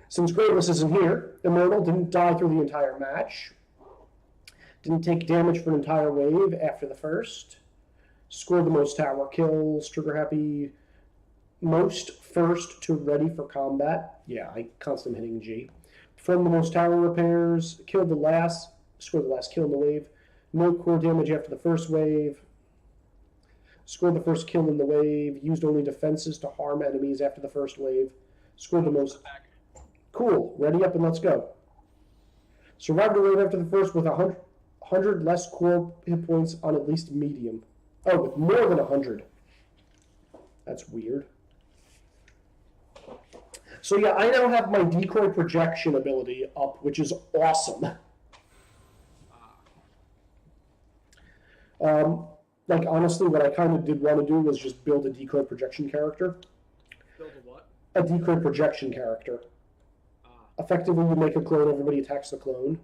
Since Graveless isn't here, Immortal didn't die through the entire match. Didn't take damage for an entire wave after the first. Scored the most tower kills. Trigger happy. Most first to ready for combat. Yeah, I constant hitting G. Performed the most tower repairs. Scored the last kill in the wave. No core damage after the first wave. Scored the first kill in the wave. Used only defenses to harm enemies after the first wave. Scored the most... Cool. Ready up and let's go. Survived the wave after the first with 100 less core hit points on at least medium. Oh, with more than 100. That's weird. So yeah, I now have my decoy projection ability up, which is awesome. Like, honestly, what I kind of did want to do was just build a decoy projection character. Build a what? A decoy projection character. Effectively, you make a clone, everybody attacks the clone.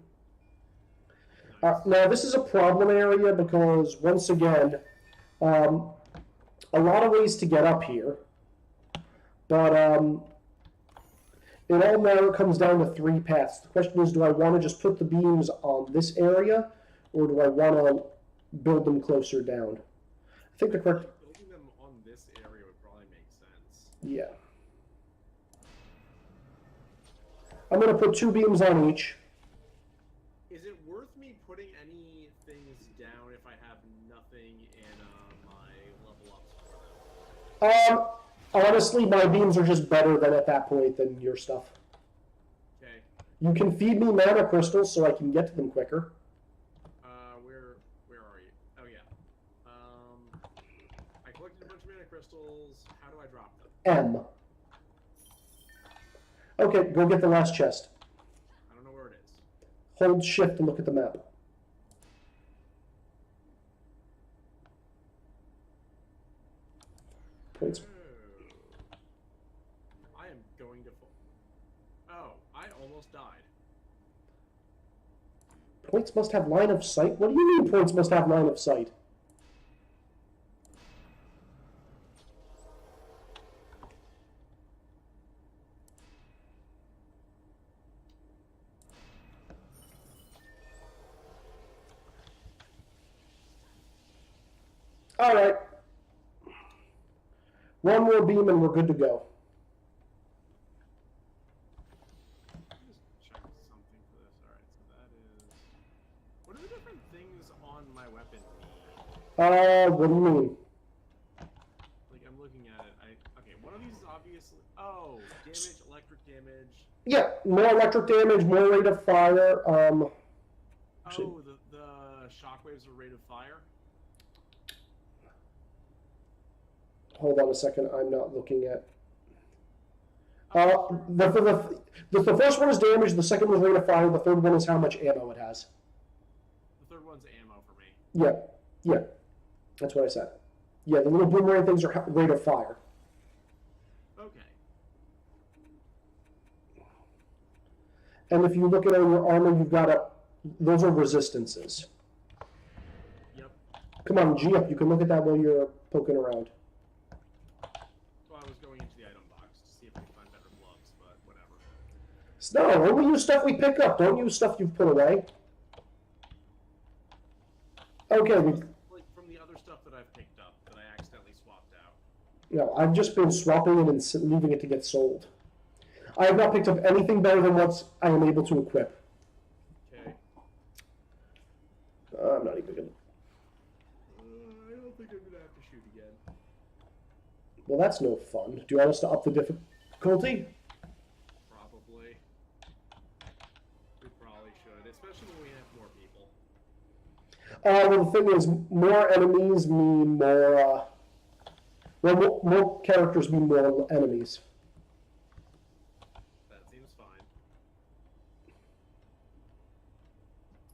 Nice. Now, this is a problem area because, once again, a lot of ways to get up here. But it all now comes down to 3 paths. The question is, do I want to just put the beams on this area, or do I want to build them closer down? I think the correct... Building them on this area would probably make sense. Yeah. I'm going to put 2 beams on each. Is it worth me putting any things down if I have nothing in my level ups for them? Honestly, my beams are just better than at that point than your stuff. Okay. You can feed me mana crystals so I can get to them quicker. Where are you? Oh yeah. I collected a bunch of mana crystals. How do I drop them? M. Okay, go get the last chest. I don't know where it is. Hold shift and look at the map. Points. I am going to Oh, I almost died. Points must have line of sight? What do you mean points must have line of sight? All right. One more beam and we're good to go. Just check something for this. All right, so that is. What are the different things on my weapon mean? What do you mean? Like I'm looking at it. Okay, one of these is obviously. Oh, damage, electric damage. Yeah, more electric damage, more rate of fire. Actually, Oh, the shockwaves are rate of fire. hold on a second. I'm not looking at. The first one is damage. The second one is rate of fire. The third one is how much ammo it has. The third one's ammo for me. Yeah, that's what I said. Yeah, the little boomerang things are rate of fire. Okay. And if you look at your armor, you've got those are resistances. Yep. Come on, G up. You can look at that while you're poking around. Well, I was going into the item box to see if I could find better gloves, but whatever. No, only use stuff we pick up. Don't use stuff you've put away. Okay, Like from the other stuff that I've picked up that I accidentally swapped out. no, I've just been swapping it and leaving it to get sold. I have not picked up anything better than what I am able to equip. Okay. I'm not even gonna. I don't think I'm gonna have to shoot again. Well, that's no fun. Do you want us to up the difficulty? Probably. We probably should, especially when we have more people. Well, the thing is, more enemies mean more. Well, more characters mean more enemies. That seems fine.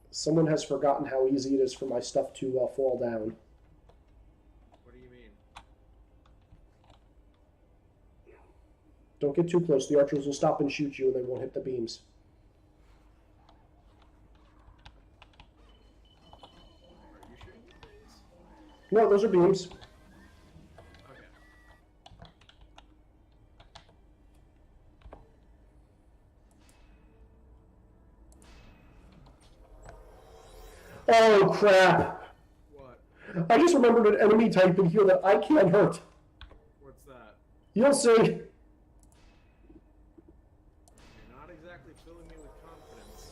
Someone has forgotten how easy it is for my stuff to fall down. What do you mean? Don't get too close. The archers will stop and shoot you, and they won't hit the beams. Are you shooting at things? No, those are beams. Okay. Oh, crap. What? I just remembered an enemy type in here that I can't hurt. What's that? You'll see. You're not exactly filling me with confidence.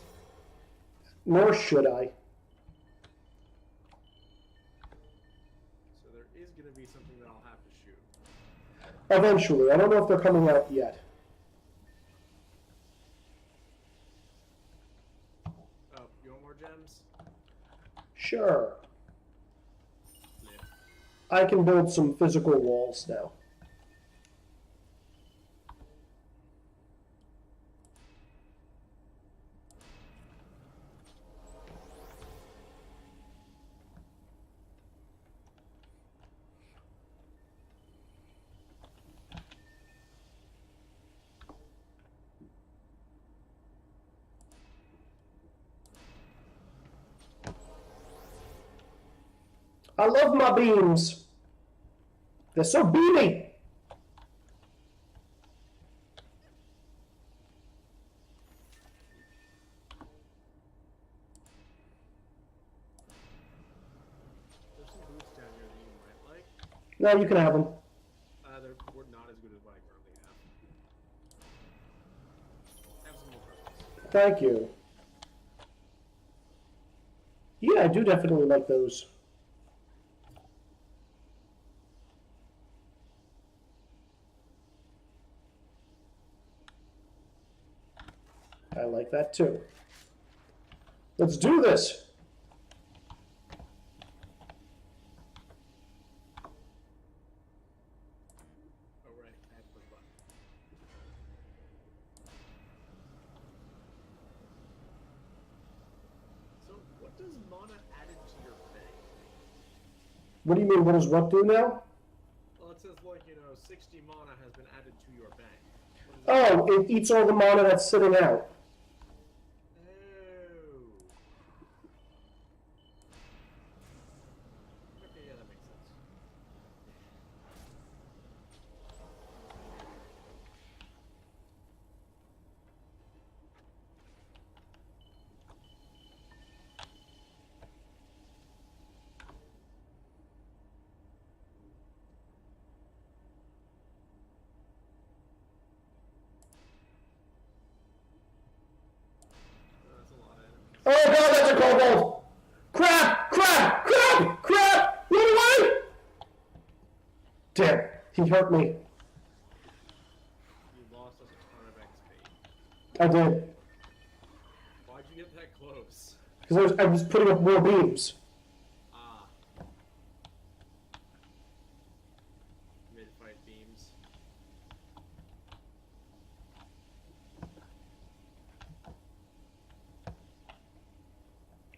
Nor should I. So there is going to be something that I'll have to shoot. Eventually. I don't know if they're coming out yet. Oh, you want more gems? Sure. Yeah. I can build some physical walls now. I love my beams. They're so beamy. There's some boots down here that you might like. No, you can have them. They're not as good as what I currently have. Have some more crystals. Thank you. Yeah, I do definitely like those. I like that too. Let's do this. Oh, right. I had to push a button. So, what does mana added to your bank? What do you mean, what does what do now? Well, it says, like, 60 mana has been added to your bank. What does that Oh, it eats all the mana that's sitting out. Oh. Okay, yeah, that makes sense. That's a lot of enemies. Oh god, that's a kobold! Crap! Crap! Crap! Crap! Run away! Damn, he hurt me. You lost us a ton of XP. I did. Why'd you get that close? Because I was putting up more beams. Ah. Mid-fight beams.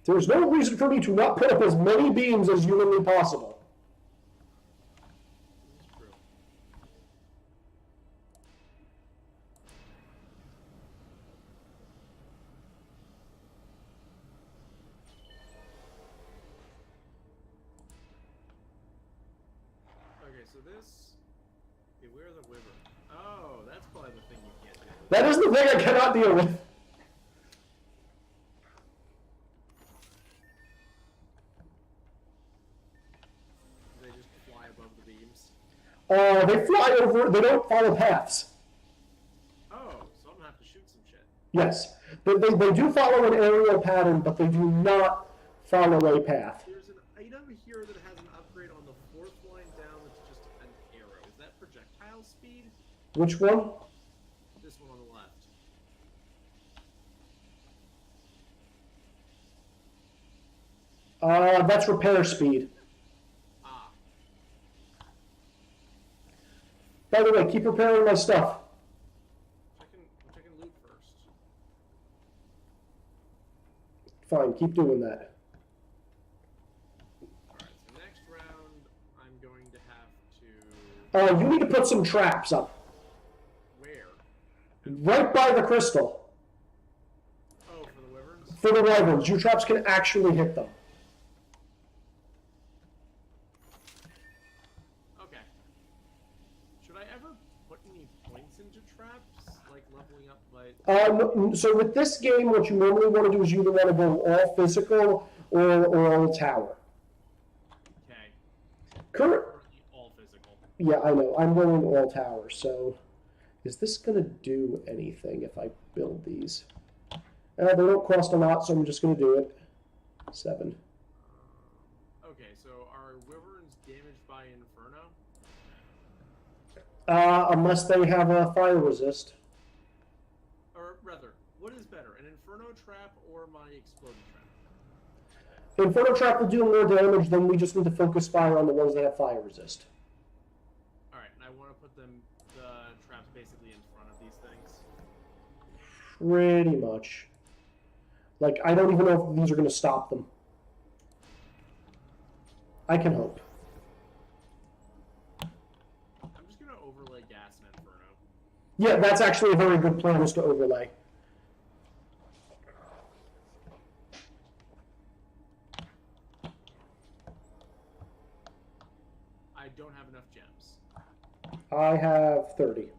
There's no reason for me to not put up as many beams as humanly possible. That's true. Okay, so this... Beware the wyvern. Oh, that's probably the thing you can't do. That is the thing I cannot deal with. They just fly above the beams. They fly over, they don't follow paths. Oh, so I'm gonna have to shoot some shit. Yes. They do follow an aerial pattern, but they do not follow a path. There's an item here that has an upgrade on the fourth line down that's just an arrow. Is that projectile speed? Which one? This one on the left. That's repair speed. Ah. By the way, keep repairing my stuff. I'm checking loot first. Fine, keep doing that. Alright, so next round, I'm going to have to... You need to put some traps up. Where? Right by the crystal. Oh, for the wyverns? For the wyverns. Your traps can actually hit them. So with this game, what you normally want to do is you either want to go all physical or all tower. Okay. Current. All physical. Yeah, I know. I'm going all tower. So, is this gonna do anything if I build these? They don't cost a lot, so I'm just gonna do it. 7. Okay, so are wyverns damaged by Inferno? Unless they have a fire resist. Or rather, what is better, an Inferno trap or my exploding trap? Inferno trap will do more damage, then we just need to focus fire on the ones that have fire resist. Alright, and I want to put the traps basically in front of these things. Pretty much. Like, I don't even know if these are going to stop them. I can hope. I'm just going to overlay gas and Inferno. Yeah, that's actually a very good plan, is to overlay. I don't have enough gems. I have 30.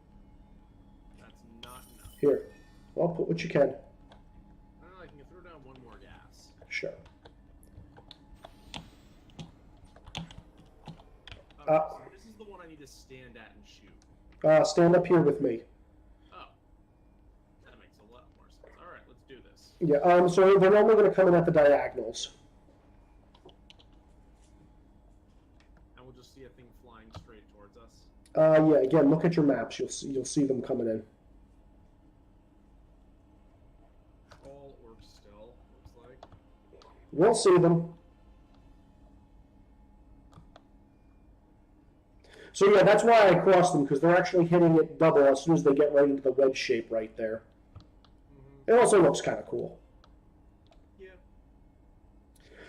That's not enough. Here. Well, put what you can. I can throw down one more gas. Sure. So this is the one I need to stand at and shoot. Stand up here with me. Oh. That makes a lot more sense. Alright, let's do this. Yeah, so they're only going to come in at the diagonals. And we'll just see a thing flying straight towards us. Yeah, again, look at your maps. You'll see them coming in. All orcs still, looks like. We'll see them. So yeah, that's why I crossed them, because they're actually hitting it double as soon as they get right into the wedge shape right there. It also looks kind of cool. Yeah.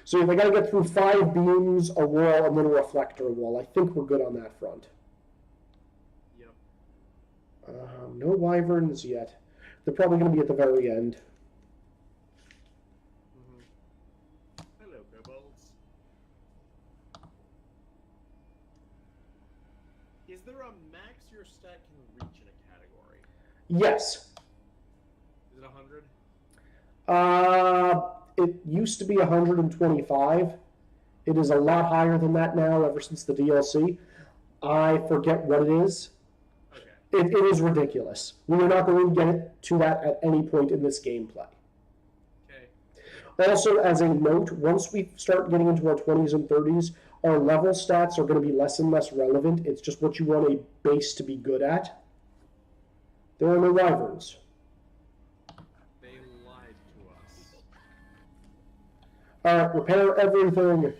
So they got to get through 5 beams, a wall, and then a reflector wall. I think we're good on that front. Yep. No wyverns yet. They're probably going to be at the very end. Hello, kobolds. Is there a max your stat can reach in a category? Yes. Is it 100? It used to be 125. It is a lot higher than that now ever since the DLC. I forget what it is. Okay. It is ridiculous. We are not going to get it to that at any point in this gameplay. Okay. Also, as a note, once we start getting into our 20s and 30s, our level stats are going to be less and less relevant. It's just what you want a base to be good at. There are no wyverns. They lied to us. Repair everything.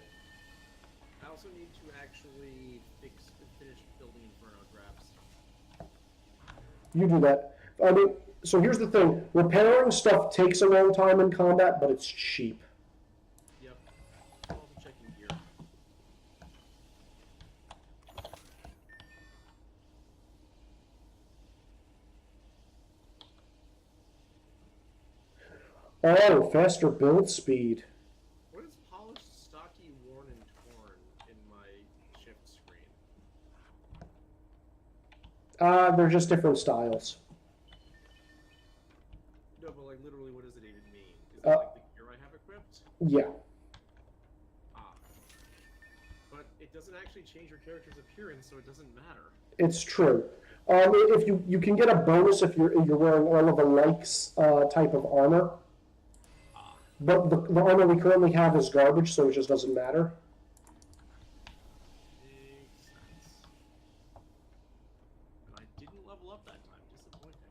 I also need to actually finish building Inferno traps. You do that. I mean, so here's the thing. Repairing stuff takes a long time in combat, but it's cheap. Yep. I'm also checking gear. Oh, faster build speed. What is polished, stocky, worn, and torn in my shift screen? They're just different styles. No, but like literally, what does it even mean? Is it like the gear I have equipped? Yeah. But it doesn't actually change your character's appearance, so it doesn't matter. It's true. If you can get a bonus if you're wearing all of the likes type of armor. But the armor we currently have is garbage, so it just doesn't matter. Makes sense. And I didn't level up that time. Disappointing.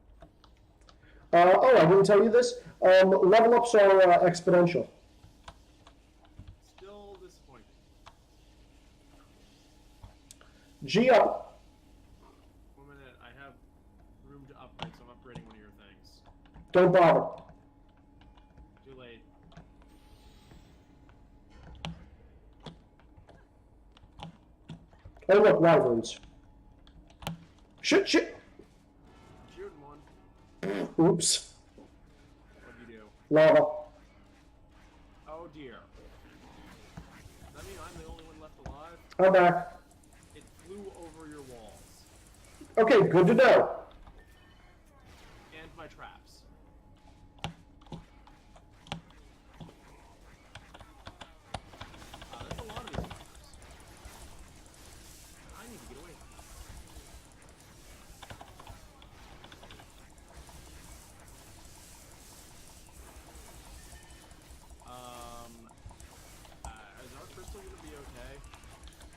Oh, I didn't tell you this. Level ups are exponential. Still disappointing. G up. 1 minute. I have room to upgrade, so I'm upgrading one of your things. Don't bother. Too late. Oh look, wyverns. Shit. Shooting one. Oops. What'd you do? Lava. Oh dear. Does that mean I'm the only one left alive? I'm back. It flew over your walls. Okay, good to know. And my traps.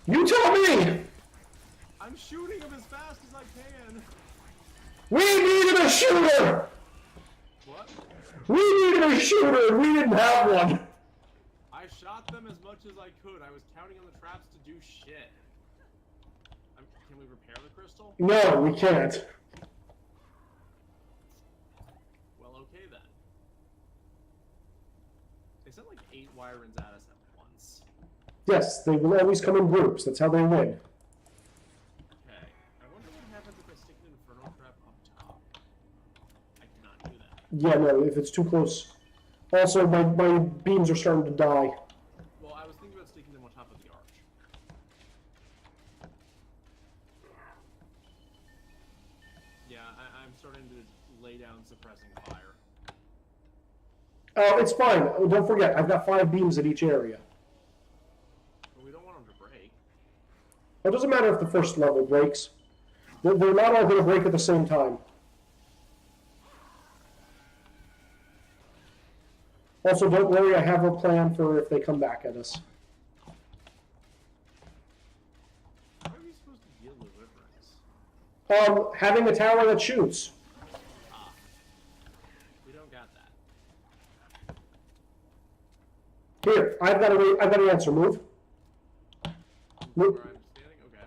You tell me! I'm shooting him as fast as I can. We needed a shooter! What? We needed a shooter and we didn't have one! I shot them as much as I could. I was counting on the traps to do shit. Can we repair the crystal? No, we can't. Well, okay then. They sent like 8 Wyrens at us at once. Yes, they will always come in groups. That's how they win. Okay. I wonder what happens if I stick an Inferno trap up top. I cannot do that. Yeah, no, if it's too close. Also, my beams are starting to die. Well, I was thinking about sticking them on top of the arch. Yeah, I'm starting to lay down suppressing fire. Oh, it's fine. Oh, don't forget, I've got 5 beams at each area. But we don't want them to break. It doesn't matter if the first level breaks. They're not all going to break at the same time. Also, don't worry, I have a plan for if they come back at us. How are you supposed to deal with Wyverns? Having a tower that shoots. Ah. We don't got that. Here, I've got an answer. Move. Move. Where I'm standing? Okay.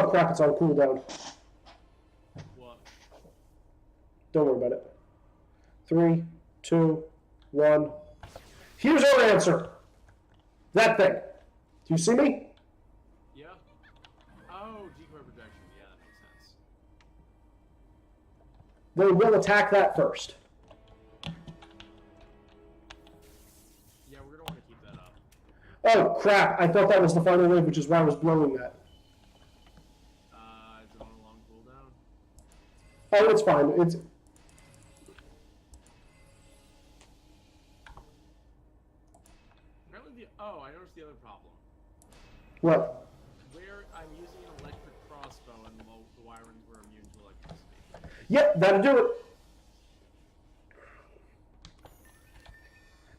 Oh crap, it's on cooldown. What? Don't worry about it. 3, 2, 1. Here's our answer. That thing. Do you see me? Yeah. Oh, decoy projection. Yeah, that makes sense. They will attack that first. Yeah, we're gonna want to keep that up. Oh crap, I thought that was the final wave, which is why I was blowing that. Is it on a long cooldown? Oh, it's fine. It's Apparently oh, I noticed the other problem. what? Where I'm using an electric crossbow and the Wyrens were immune to electricity. Yep, that'll do it.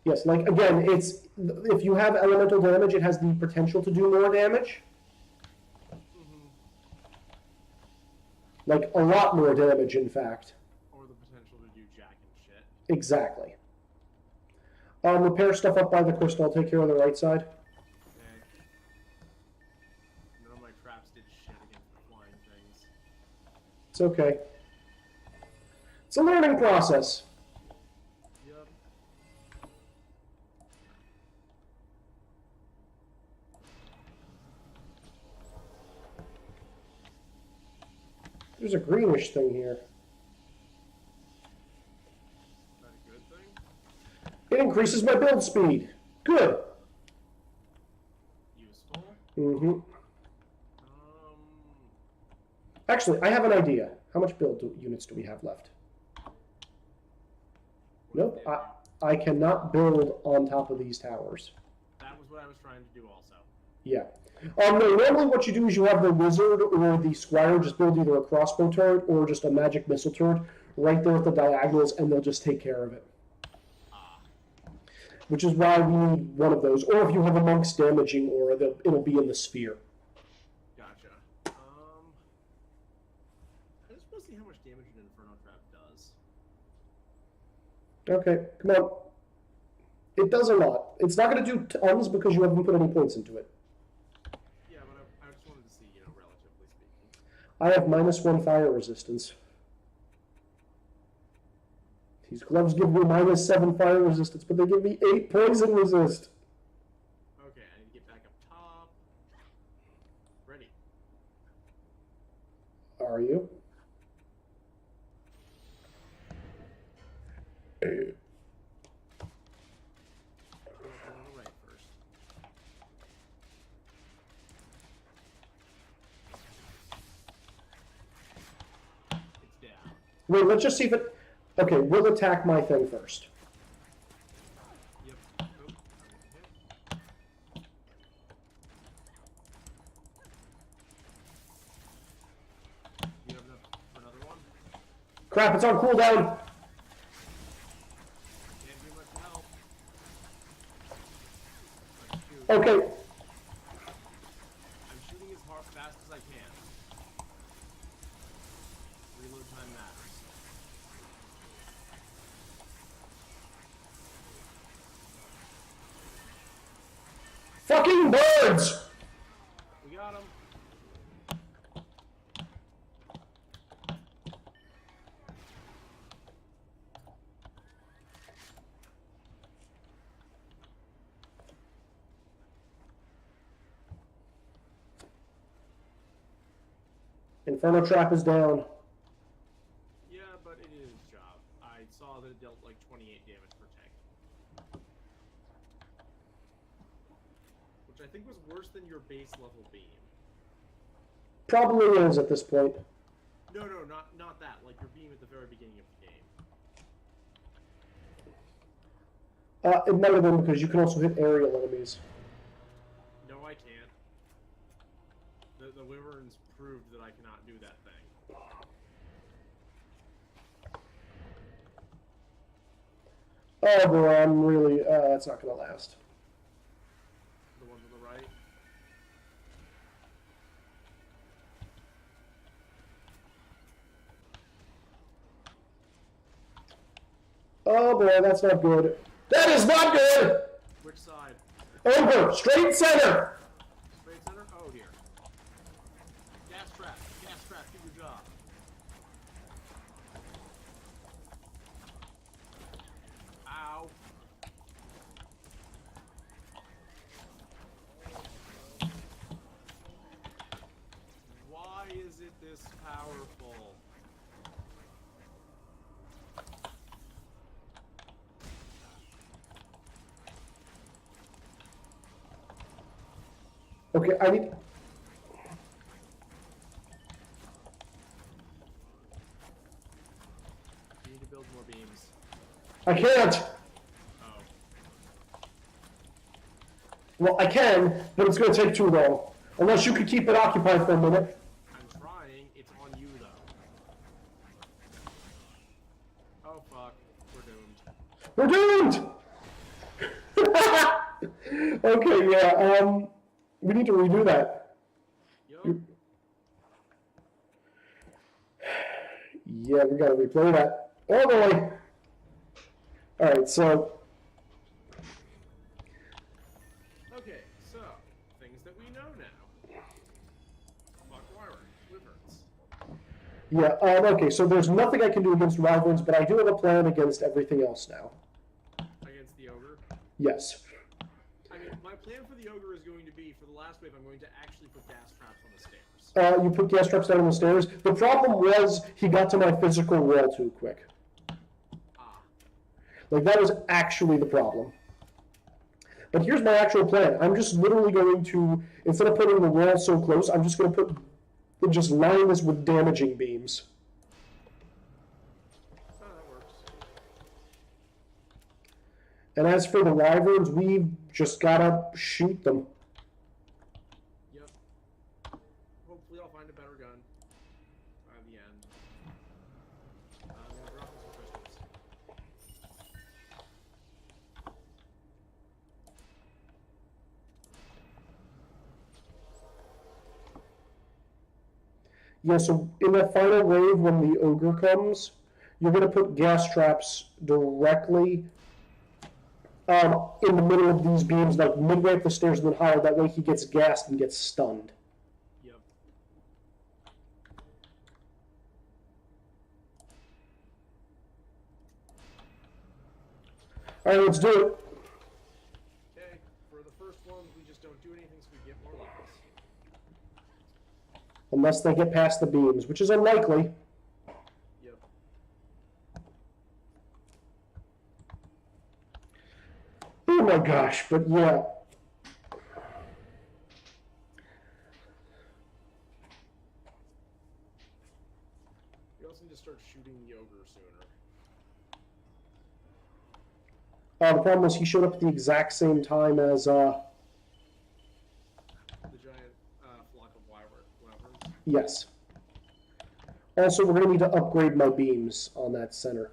Yes, like again, it's if you have elemental damage, it has the potential to do more damage. Like a lot more damage, in fact. Or the potential to do jack and shit. Exactly. Repair stuff up by the crystal. I'll take care of the right side. Okay. None of my traps did shit against the flying things. It's okay. It's a learning process. Yep. There's a greenish thing here. Is that a good thing? It increases my build speed. Good. Useful? Mm-hmm. Actually, I have an idea. How much units do we have left? Nope. I cannot build on top of these towers. That was what I was trying to do also. Yeah. No, normally what you do is you have the wizard or the squire just build either a crossbow turret or just a magic missile turret right there at the diagonals, and they'll just take care of it. Which is why we need one of those. Or if you have a monk's damaging aura, it'll be in the sphere. Gotcha. I just want to see how much damage an Inferno Trap does. Okay, come on. It does a lot. It's not going to do tons because you haven't put any points into it. Yeah, but I just wanted to see, relatively speaking. I have -1 fire resistance. These gloves give me -7 fire resistance, but they give me 8 poison resist. Okay, I need to get back up top. Ready. Are you? Go on the right first. It's down. Wait, let's just see if it... Okay, we'll attack my thing first. Yep. Oh, I hit. You have enough for another one? Crap, it's on cooldown! Can't do much to help. Okay. Fucking birds! We got him. Inferno Trap is down. Yeah, but it is his job. I saw that it dealt like 28 damage per tank. Which I think was worse than your base level beam. Probably is at this point. No, not that. Like your beam at the very beginning of the game. It might have been because you can also hit aerial enemies. No, I can't. The Wyverns proved that I cannot do that thing. Oh boy, I'm really, that's not gonna last. The ones on the right? Oh boy, that's not good. That is not good! Which side? Over! Straight center! Straight center? Oh dear. Gas trap, do your job. Ow. Why is it this powerful? Okay, I need... You need to build more beams. I can't! Oh. Well, I can, but it's gonna take too long. Unless you could keep it occupied for a minute. I'm trying. It's on you, though. Oh, fuck. We're doomed. We're doomed! Okay, yeah, we need to redo that. Yup. Yeah, we gotta replay that. Oh boy! Alright, so... Okay, so, things that we know now. Fuck Wyverns. Yeah, okay, so there's nothing I can do against Wyverns, but I do have a plan against everything else now. Against the Ogre? Yes. I mean, my plan for the Ogre is going to be, for the last wave, I'm going to actually put gas traps on the stairs. You put gas traps down on the stairs. The problem was he got to my physical wall too quick. Ah. Like, that was actually the problem. But here's my actual plan. I'm just literally going to, instead of putting the wall so close, I'm just going to just line this with damaging beams. Oh, that works. And as for the Wyverns, we've just gotta shoot them. Yep. Hopefully I'll find a better gun by the end. I'm gonna drop this for Christmas. Yeah, so in that final wave, when the Ogre comes, you're gonna put gas traps directly in the middle of these beams, like midway up the stairs and then higher. That way he gets gassed and gets stunned. Yep. Alright, let's do it. Okay, for the first ones, we just don't do anything so we get more levels. Unless they get past the beams, which is unlikely. Yep. Oh my gosh, but yeah. We also need to start shooting the Ogre sooner. The problem was he showed up at the exact same time as, The giant flock of Wyverns. yes. Also, we're going to need to upgrade my beams on that center.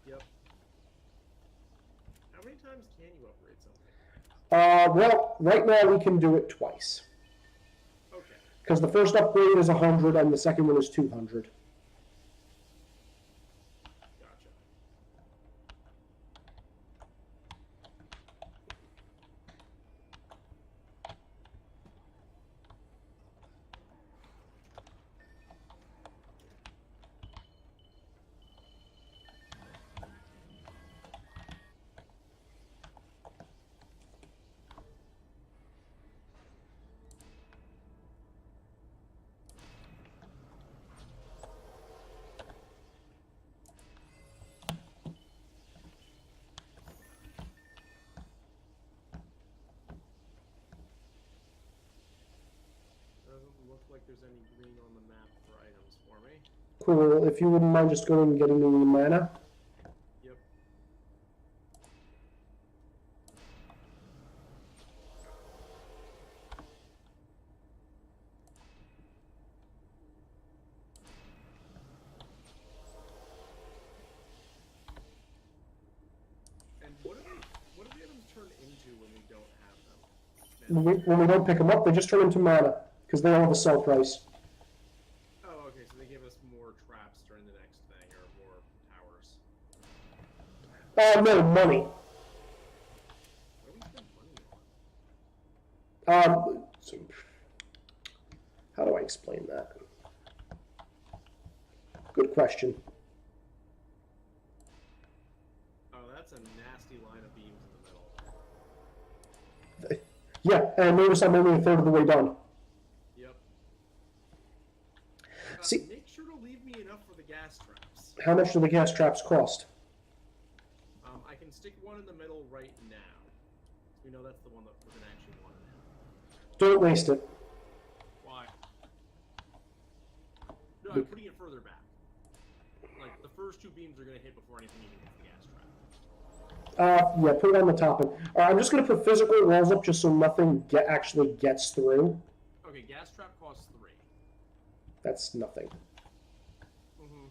Yep. How many times can you upgrade something? Well, right now we can do it twice. Okay. Because the first upgrade is 100 and the second one is 200. Gotcha. like there's any green on the map for items for me. Cool. If you wouldn't mind just going and getting me the mana. Yep. And what do the items turn into when we don't have them? When we don't pick them up, they just turn into mana because they all have a sell price. Oh, okay, so they give us more traps during the next thing, or more towers. No, money. What do we spend money on? So, how do I explain that? Good question. Oh, that's a nasty line of beams in the middle. Yeah, and notice I'm only a third of the way done. Yep. See, make sure to leave me enough for the gas traps. how much do the gas traps cost? I can stick one in the middle right now. We know that's the one that we're gonna actually want to Don't waste it. Why? No, I'm putting it further back. Like, the first two beams are gonna hit before anything even hits the gas trap. Yeah, put it on the top. I'm just going to put physical walls up just so nothing actually gets through. Okay, gas trap costs 3. That's nothing. Mm-hmm.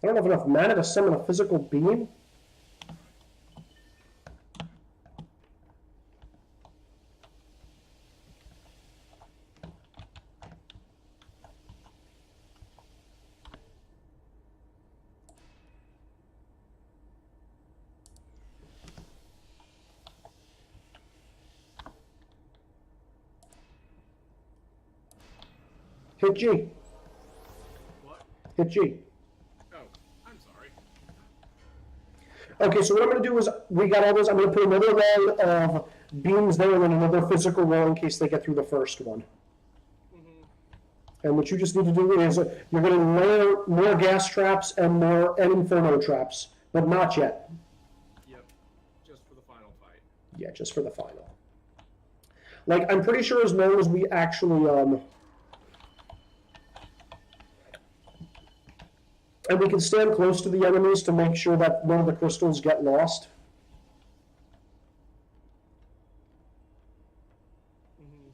I don't have enough mana to summon a physical beam. Hit G. What? Hit G. Oh, I'm sorry. Okay, so what I'm going to do is, we got all those, I'm going to put another line of beams there and then another physical wall in case they get through the first one. Mm-hmm. And what you just need to do is, you're going to layer more gas traps and inferno traps, but not yet. Yep. Just for the final fight. Yeah, just for the final. Like, I'm pretty sure as long as we actually, and we can stand close to the enemies to make sure that none of the crystals get lost. Mm-hmm.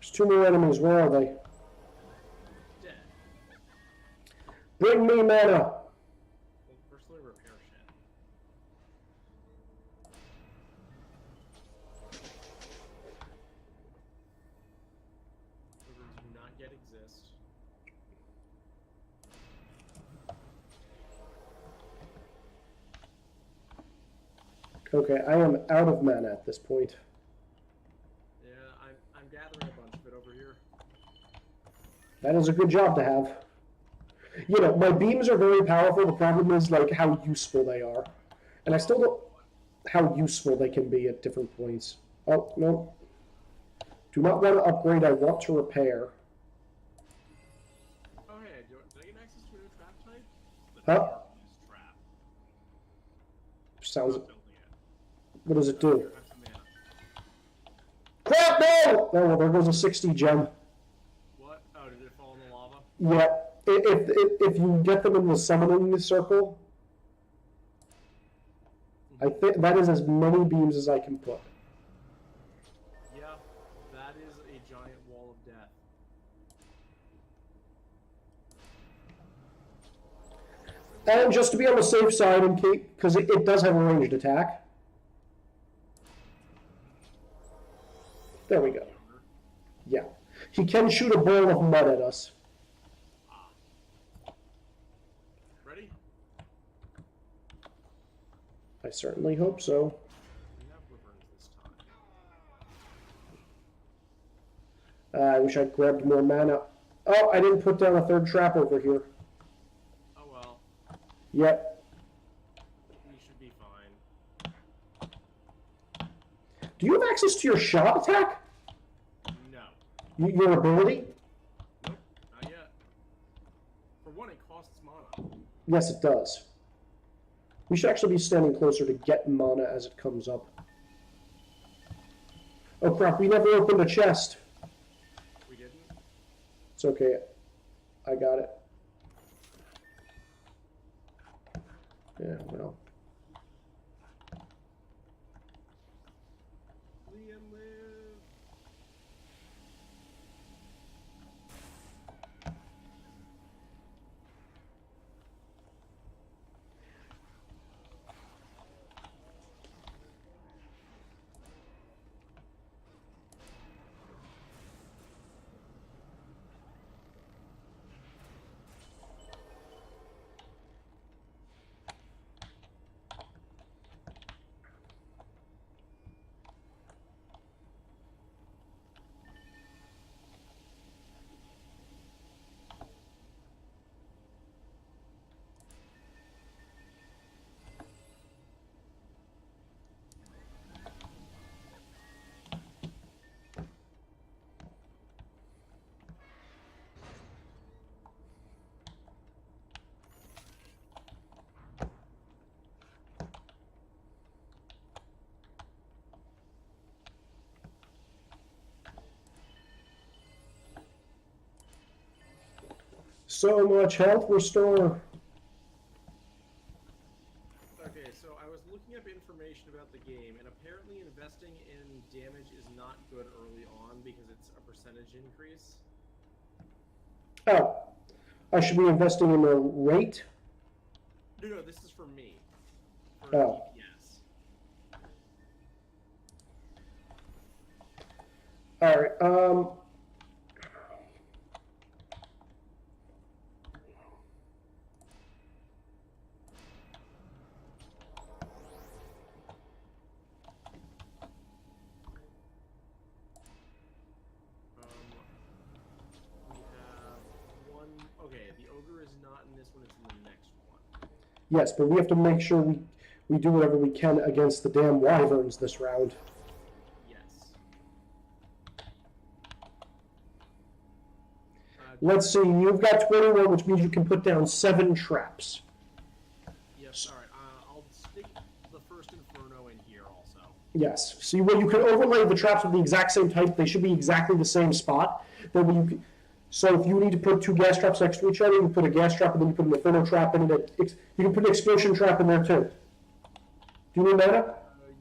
There's 2 more enemies. Where are they? Dead. Bring me mana. Well, first let me repair shit. Rivers do not yet exist. Okay, I am out of mana at this point. Yeah, I'm gathering a bunch of it over here. That is a good job to have. You know, my beams are very powerful. The problem is, like, how useful they are. And I still don't... how useful they can be at different points. Oh, no. Do not want to upgrade. I want to repair. Oh, hey, did I get access to a new trap type? The Huh? darkness trap. Sounds... I'm building it. What does it do? Have some mana. Crap, no! Oh, well, there goes a 60 gem. What? Oh, did it fall in the lava? Yeah. If you get them in the summoning circle, I think that is as many beams as I can put. Yeah, that is a giant wall of death. And just to be on the safe side, in case, because it does have a ranged attack. There we go. Yeah. He can shoot a ball of mud at us. Ready? I certainly hope so. We have wyverns this time. I wish I'd grabbed more mana. Oh, I didn't put down a third trap over here. Oh well. Yep. We should be fine. Do you have access to your shot attack? No. Your ability? Nope, not yet. For one, it costs mana. Yes, it does. We should actually be standing closer to get mana as it comes up. Oh crap, we never opened a chest. We didn't? It's okay. I got it. Yeah, well. Liam live. So much health restore. Okay, so I was looking up information about the game, and apparently investing in damage is not good early on because it's a percentage increase. Oh, I should be investing in the rate? No, this is for me. For Oh. DPS. Alright, We have one. Okay, the ogre is not in this one, it's in the next one. yes, but we have to make sure we do whatever we can against the damn wyverns this round. Yes. Let's see, you've got 21, which means you can put down 7 traps. Yes, alright. I'll stick the first Inferno in here also. Yes. See, well, you can overlay the traps with the exact same type. They should be exactly the same spot. Then when you, so if you need to put 2 gas traps next to each other, you put a gas trap and then you put an Inferno trap in it. You can put an explosion trap in there too. Do you need mana?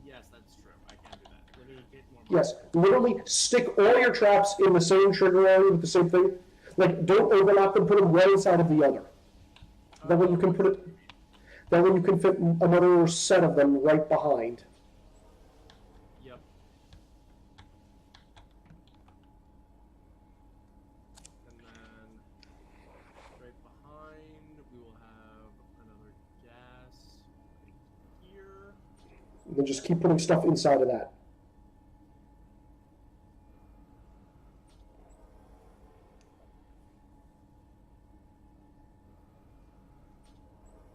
Yes, that's true. I can do that. Let me get more mana. Yes. Literally stick all your traps in the same trigger area with the same thing. Like, don't overlap them, put them one inside of the other. That way you can put it, that way you can fit another set of them right behind. Yep. And then right behind we will have another gas right here. And then just keep putting stuff inside of that.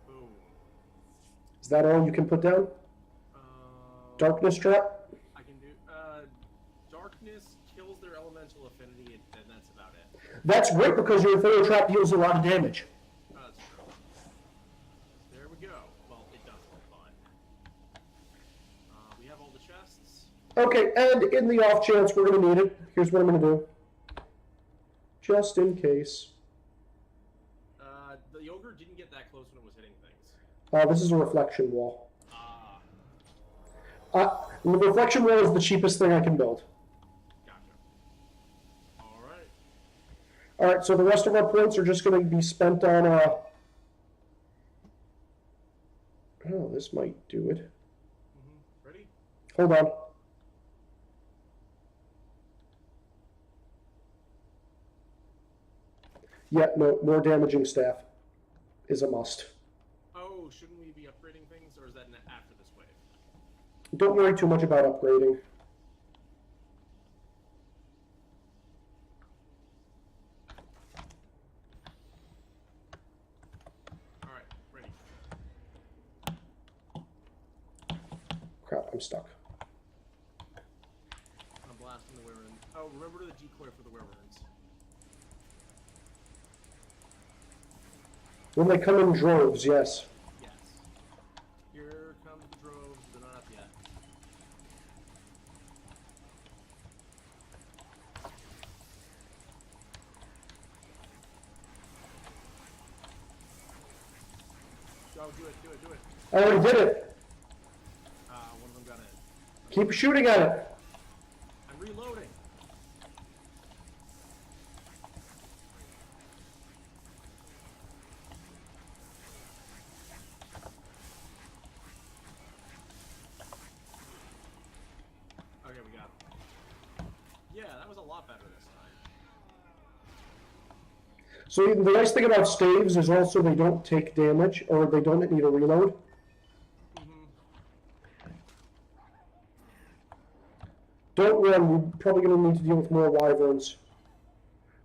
Boom. Is that all you can put down? Darkness trap? I can do darkness kills their elemental affinity, and that's about it. That's great because your Inferno trap deals a lot of damage. That's true. There we go. Well, it doesn't, but we have all the chests. Okay, and in the off chance we're going to need it, here's what I'm going to do. Just in case. The ogre didn't get that close when it was hitting things. This is a reflection wall. The reflection wall is the cheapest thing I can build. Gotcha. Alright. Alright, so the rest of our points are just going to be spent on, oh, this might do it. Ready? Hold on. Yeah, no, more damaging staff is a must. Oh, shouldn't we be upgrading things, or is that after this wave? Don't worry too much about upgrading. Alright, ready. Crap, I'm stuck. I'm blasting the wyvern. Oh, remember the decoy for the wyverns. When they come in droves, yes. Yes. Here come the droves. They're not up yet. Go, do it, do it, do it. I already did it. One of them got in. Keep shooting at it. I'm reloading. Okay, we got him. Yeah, that was a lot better this time. So the nice thing about staves is also they don't take damage, or they don't need a reload. Don't run, we're probably going to need to deal with more wyverns.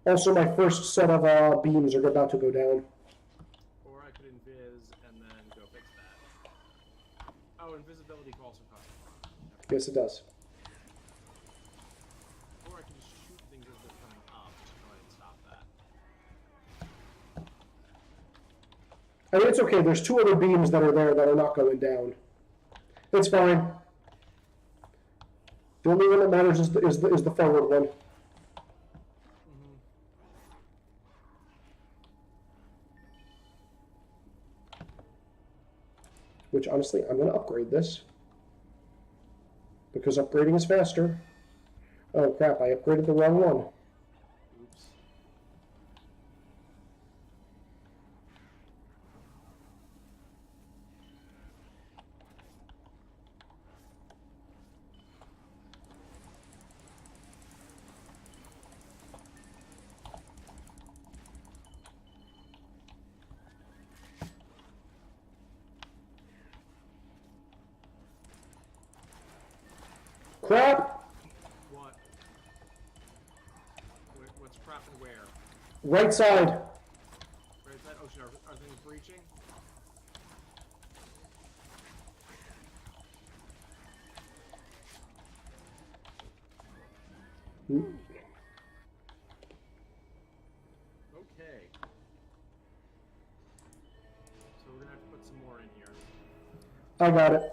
Also, my first set of beams are about to go down. Or I could invis and then go fix that. Oh, invisibility also costs a lot. Yes, it does. Or I can just shoot things as they're coming up to try and stop that. I mean, it's okay. There's two other beams that are there that are not going down. It's fine. The only one that matters is the forward one. Which, honestly, I'm going to upgrade this. Because upgrading is faster. Oh, crap, I upgraded the wrong one. Oops. Crap! What? What's crap and where? Right side. Right side? Oh shit, are things breaching? Okay. So we're gonna have to put some more in here. I got it.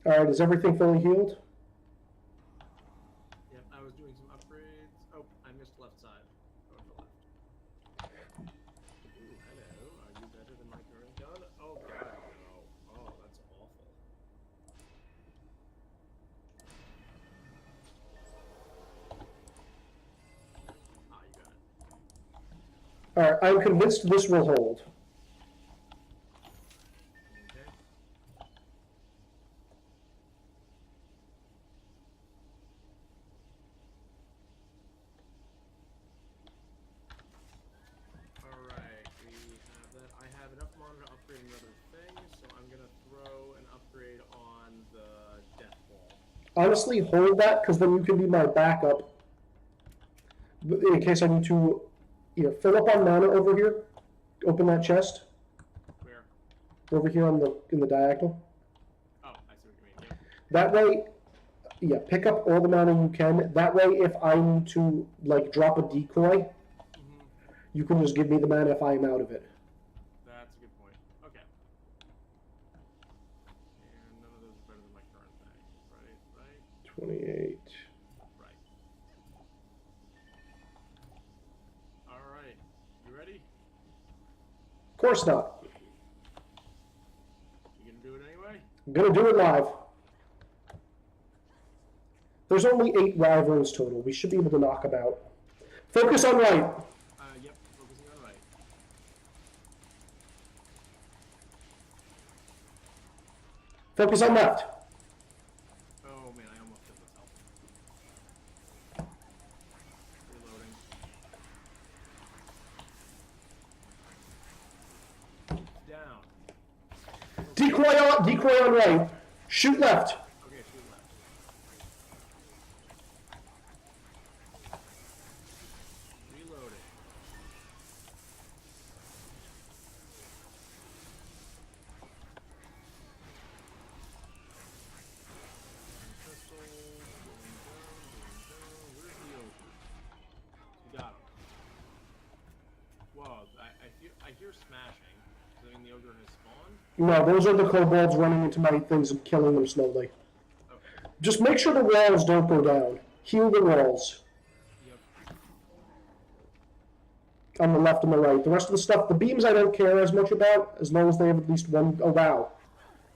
Alright, is everything fully healed? Yep, I was doing some upgrades. Oh, I missed left side. Go to the left. Ooh, hello. Are you better than my current gun? Oh god, no. Oh, that's awful. Ah, you got it. Alright, I'm convinced this will hold. Okay. Alright, we have that. I have enough mana to upgrade another thing, so I'm gonna throw an upgrade on the death wall. Honestly, hold that, because then you can be my backup. In case I need to fill up on mana over here. Open that chest. over here on the in the diagonal. Oh, I see what you mean. Yep. That way, yeah, pick up all the mana you can. That way, if I need to like drop a decoy, you can just give me the mana if I am out of it. That's a good point. Okay. And none of those are better than my current thing. Right? 28. Right. Alright. You ready? Of course not. You gonna do it anyway? I'm gonna do it live. There's only 8 wyverns total. We should be able to knock them out. Focus on right. Yep. Focusing on right. Focus on left. Oh man, I almost killed myself. Reloading. Down. Decoy on right. Shoot left. Okay, shoot left. Reloading. Pistol. Going down. Where's the ogre? You got him. Whoa, I hear smashing. Does that mean the ogre has spawned? No, those are the kobolds running into my things and killing them slowly. Okay. Just make sure the walls don't go down. Heal the walls. Yep. On the left and the right. The rest of the stuff, the beams I don't care as much about, as long as they have at least one. Oh wow.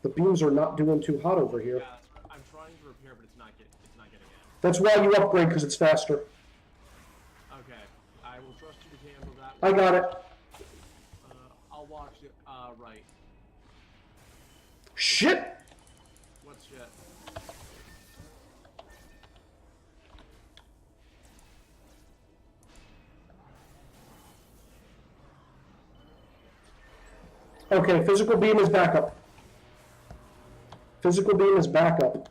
The beams are not doing too hot over here. Yeah, I'm trying to repair, but it's not getting in. That's why you upgrade, because it's faster. Okay, I will trust you to handle that. I got it. I'll watch it. Right. Shit! What's shit? Okay, physical beam is back up. Physical beam is back up.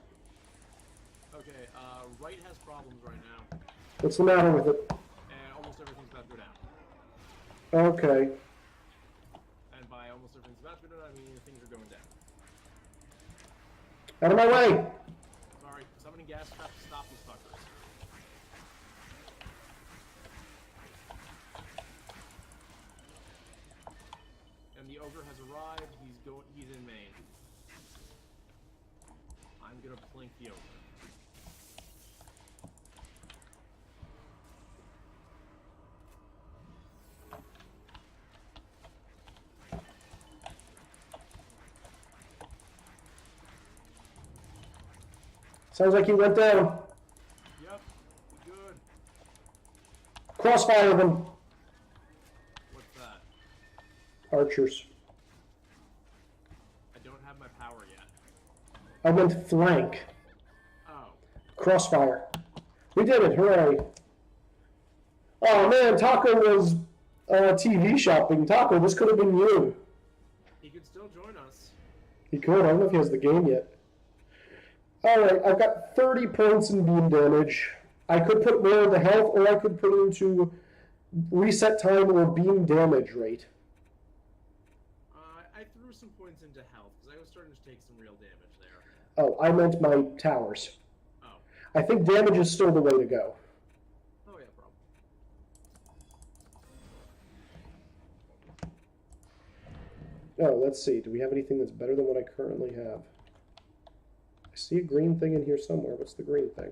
Okay, right has problems right now. What's the matter with it? And almost everything's about to go down. Okay. And by almost everything's about to go down, I mean things are going down. Out of my way! Sorry, summoning gas traps to stop these fuckers. And the ogre has arrived. He's in main. I'm gonna plink the ogre. Sounds like you went down. Yep, good. Crossfire them. What's that? Archers. I don't have my power yet. I went flank. Oh. Crossfire. We did it, hooray. Oh man, Taco was TV shopping. Taco, this could have been you. He could still join us. He could, I don't know if he has the game yet. Alright, I've got 30 points in beam damage. I could put more into health, or I could put into reset time or beam damage rate. I threw some points into health, because I was starting to take some real damage there. Oh, I meant my towers. Oh. I think damage is still the way to go. Oh, yeah, problem. Oh, let's see. Do we have anything that's better than what I currently have? I see a green thing in here somewhere. What's the green thing?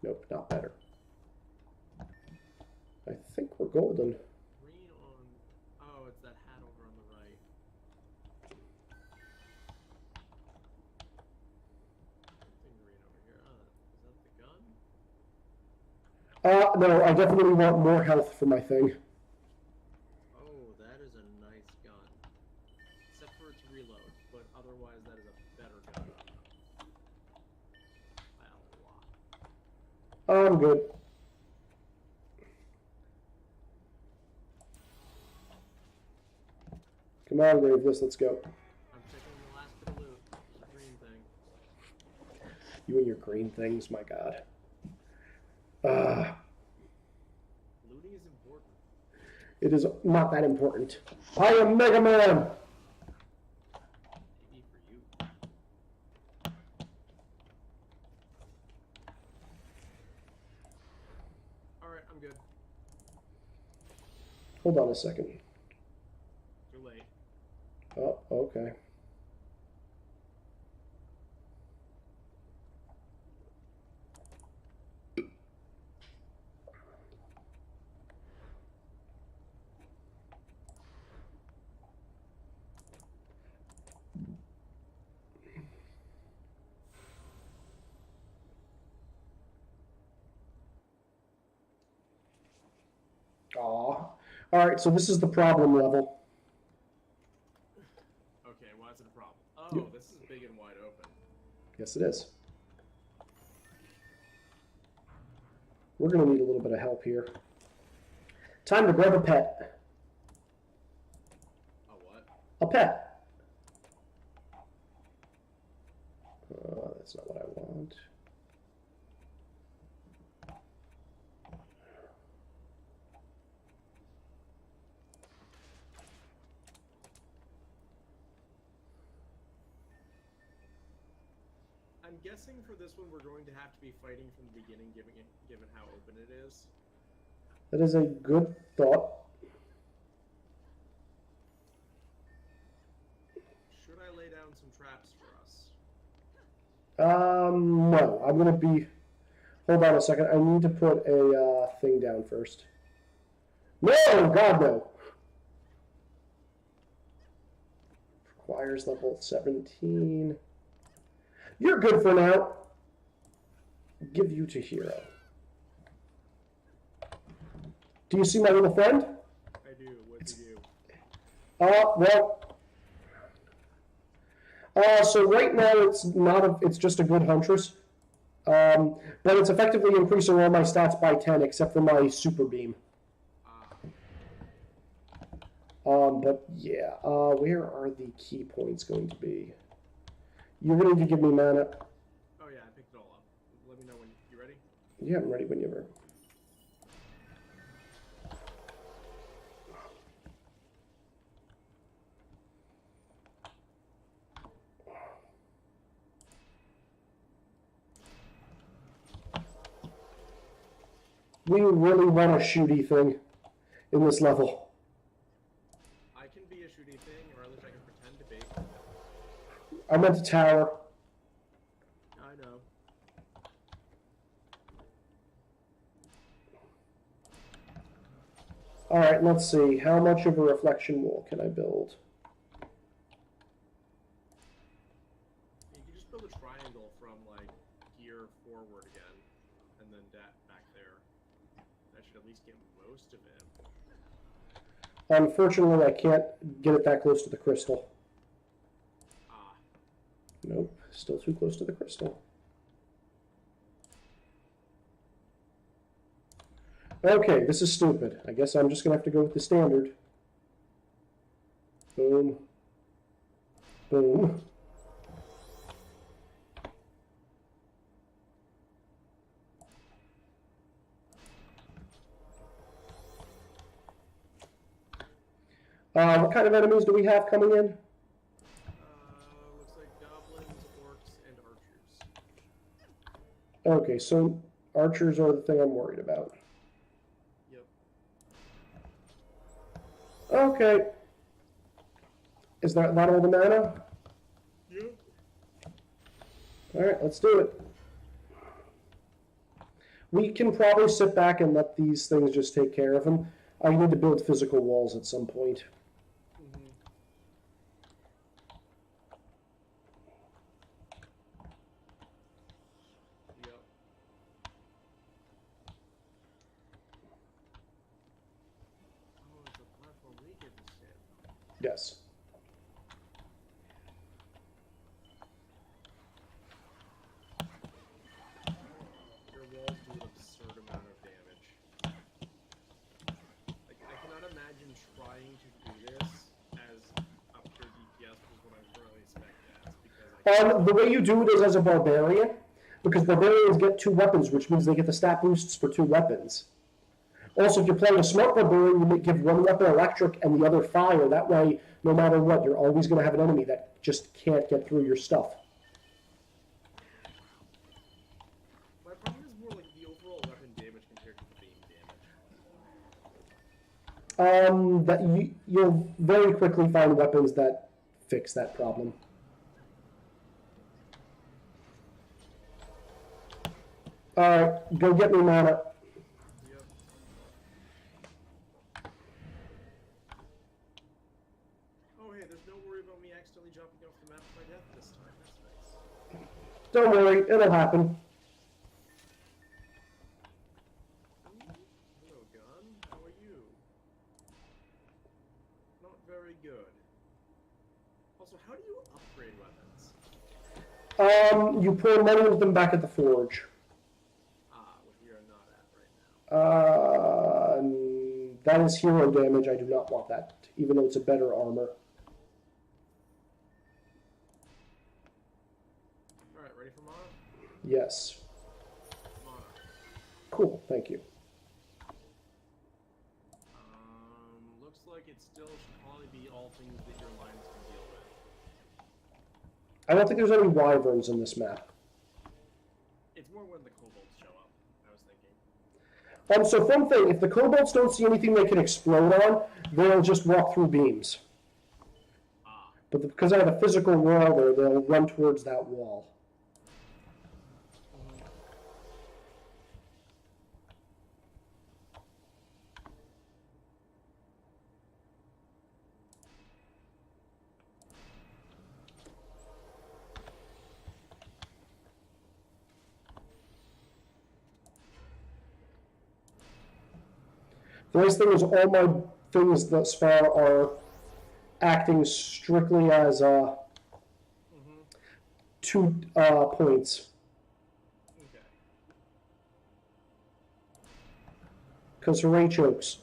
Nope, not better. I think we're golden. Green on... Oh, it's that hat over on the right. Something green over here. Is that the gun? No, I definitely want more health for my thing. Oh, that is a nice gun. Except for its reload, but otherwise that is a better gun. By a lot. I'm good. Come on, Grave this, let's go. I'm checking the last bit of loot. There's a green thing. You and your green things, my god. Looting is important. It is not that important. I am Mega Man! Maybe for you. Alright, I'm good. Hold on a second. Too late. Oh, okay. Aw. Alright, so this is the problem level. Okay, why is it a problem? Oh, this is big and wide open. Yes, it is. We're going to need a little bit of help here. Time to grab a pet. A what? A pet. That's not what I want. I'm guessing for this one we're going to have to be fighting from the beginning, given how open it is. That is a good thought. Should I lay down some traps for us? No. I'm going to be... Hold on a second. I need to put a thing down first. No! God, no! Requires level 17. You're good for now. Give you to hero. Do you see my little friend? I do. What do you do? Well. So right now it's not it's just a good huntress. But it's effectively increasing all my stats by 10 except for my super beam. But yeah, where are the key points going to be? You're going to need to give me mana. Oh yeah, I picked it all up. Let me know when you ready. Yeah, I'm ready whenever. We really want a shooty thing in this level. I can be a shooty thing, or at least I can pretend to be. I meant a tower. I know. Alright, let's see. How much of a reflection wall can I build? You can just build a triangle from, like, here forward again, and then back there. That should at least get most of it. Unfortunately, I can't get it that close to the crystal. Ah. Nope, still too close to the crystal. Okay, this is stupid. I guess I'm just going to have to go with the standard. Boom. Boom. What kind of enemies do we have coming in? Looks like goblins, orcs, and archers. Okay, so archers are the thing I'm worried about. Yep. Okay. Is that all the mana? Yep. Alright, let's do it. We can probably sit back and let these things just take care of them. I need to build physical walls at some point. Yep. Oh, it's a platform we get to stand on. Yes. Your walls do an absurd amount of damage. Like, I cannot imagine trying to do this as a pure DPS, which is what I currently expect as, because The way you do it is as a barbarian, because barbarians get 2 weapons, which means they get the stat boosts for 2 weapons. Also, if you're playing a smart barbarian, you may give one weapon electric and the other fire. That way, no matter what, you're always going to have an enemy that just can't get through your stuff. My problem is more like the overall weapon damage compared to the beam damage. You'll very quickly find weapons that fix that problem. Alright, go get me mana. Yep. Oh hey, there's no worry about me accidentally jumping off the map to my death this time. That's nice. Don't worry, it'll happen. Hello, gun. How are you? Not very good. Also, how do you upgrade weapons? You pour money into them back at the forge. Which we are not at right now. That is hero damage. I do not want that, even though it's a better armor. Alright, ready for mana? Yes. Mana. Cool, thank you. Looks like it still should probably be all things that your lines can deal with. I don't think there's any wyverns in this map. It's more when the kobolds show up, I was thinking. So fun thing, if the kobolds don't see anything they can explode on, they'll just walk through beams. But because I have a physical wall there, they'll run towards that wall. The nice thing is all my things thus far are acting strictly as 2 points. Okay. Because Hooray chokes.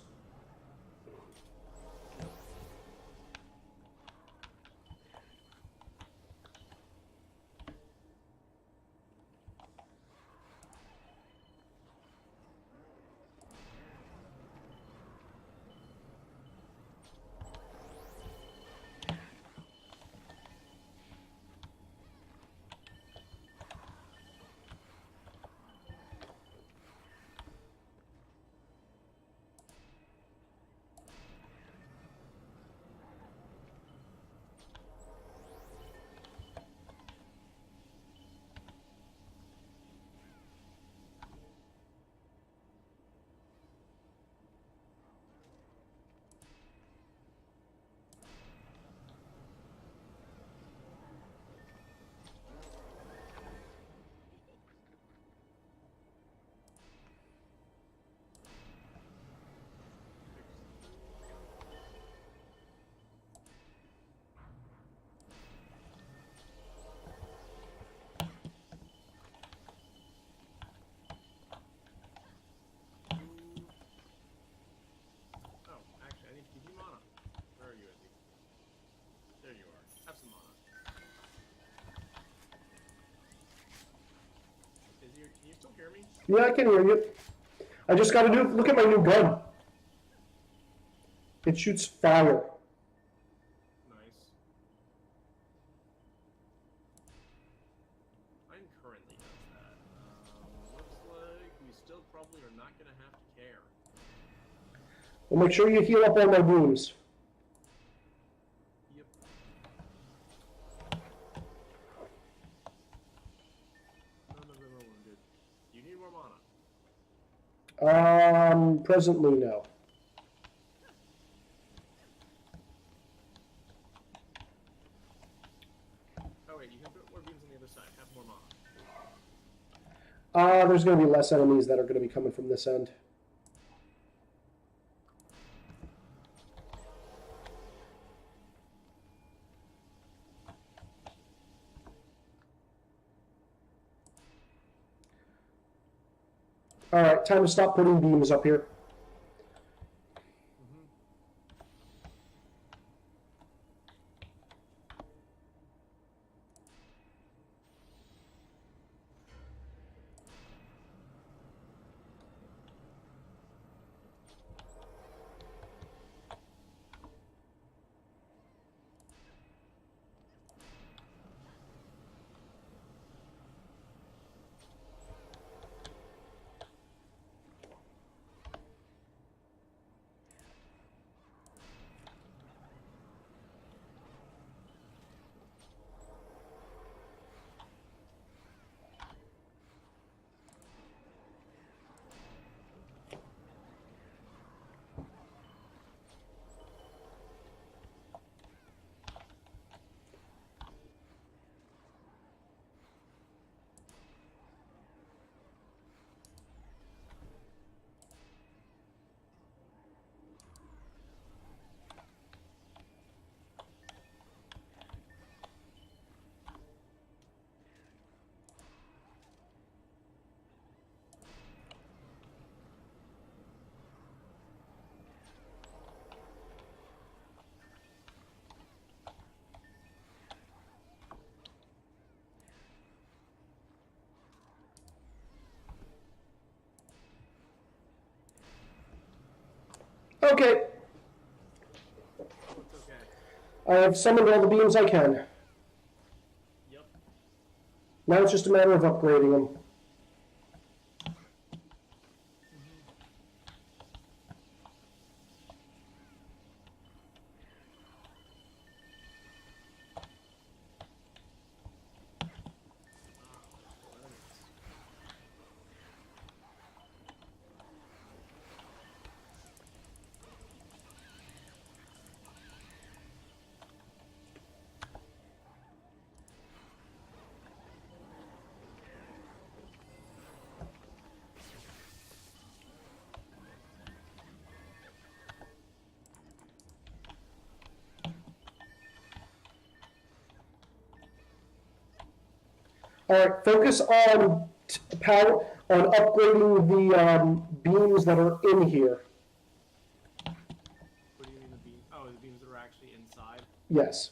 Can you still hear me? Yeah, I can hear you. I just got to look at my new gun. It shoots fire. Nice. Mine currently does that. Looks like we still probably are not going to have to care. Well, make sure you heal up all my wounds. Yep. None of them are wounded. Do you need more mana? Presently, no. Oh wait, you can put more beams on the other side. Have more mana. There's going to be less enemies that are going to be coming from this end. Alright, time to stop putting beams up here. Okay. It's okay. I have summoned all the beams I can. Yep. Now it's just a matter of upgrading them. All right, focus on power on upgrading the beams that are in here. What do you mean the beams? Oh, the beams that are actually inside? Yes.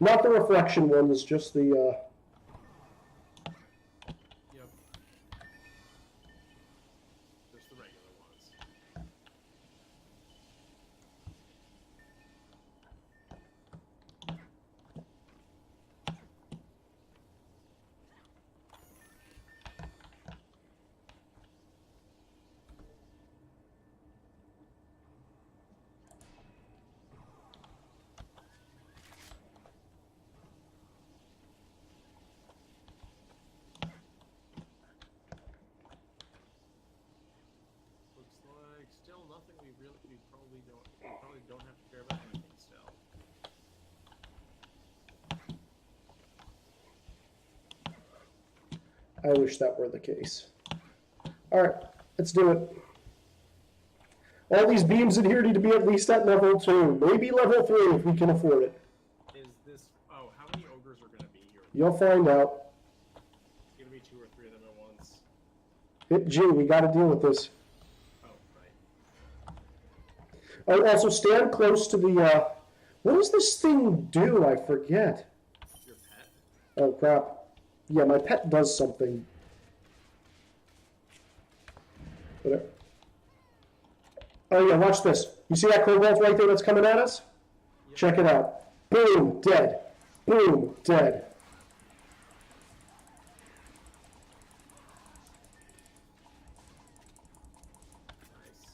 Not the reflection ones, just the. Yep. Just the regular ones. Looks like still nothing we probably don't have to care about anything still. I wish that were the case. All right, let's do it. All these beams in here need to be at least at level 2, maybe level 3 if we can afford it. Is this... Oh, how many ogres are going to be here? You'll find out. It's going to be 2 or 3 of them at once. Gee, we got to deal with this. Oh, right. Oh, also stand close to the. What does this thing do? I forget. Your pet? Oh crap! Yeah, my pet does something. Whatever. Oh yeah, watch this. You see that cobalt right there that's coming at us? Yep. Check it out. Boom, dead. Boom, dead. Nice.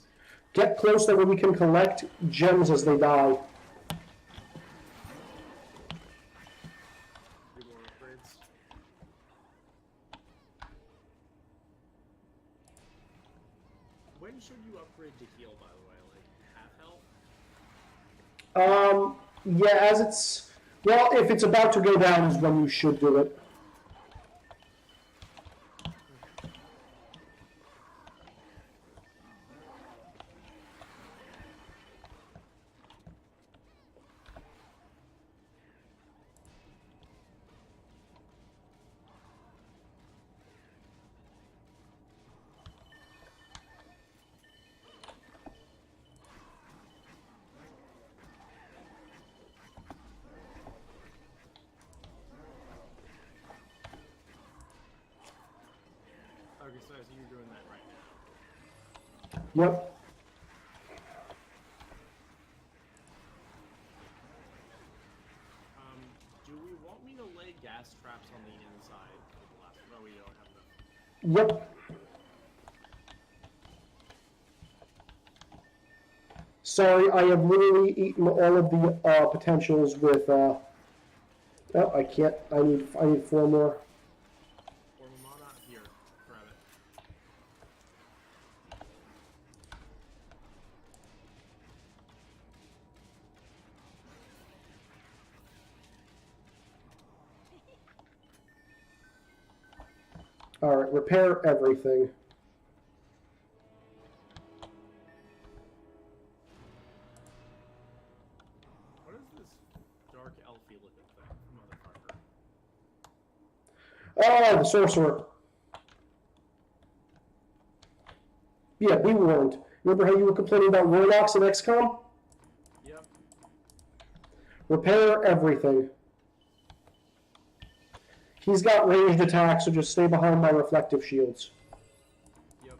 Get close that way we can collect gems as they die. Do more upgrades. When should you upgrade to heal, by the way? Like, half health? Yeah, as it's... Well, if it's about to go down is when you should do it. Okay, so you're doing that right now. Yep. Do we want me to lay gas traps on the inside for the last... No, we don't have enough. Yep. Sorry, I have literally eaten all of the potentials with. Oh, I can't. I need 4 more. Or Mamana, here, grab it. All right, repair everything. What is this dark elfy looking thing, motherfucker? Oh, the sorcerer. Yeah, be warned. Remember how you were complaining about warlocks in XCOM? Yep. Repair everything. He's got ranged attacks, so just stay behind my reflective shields. Yep.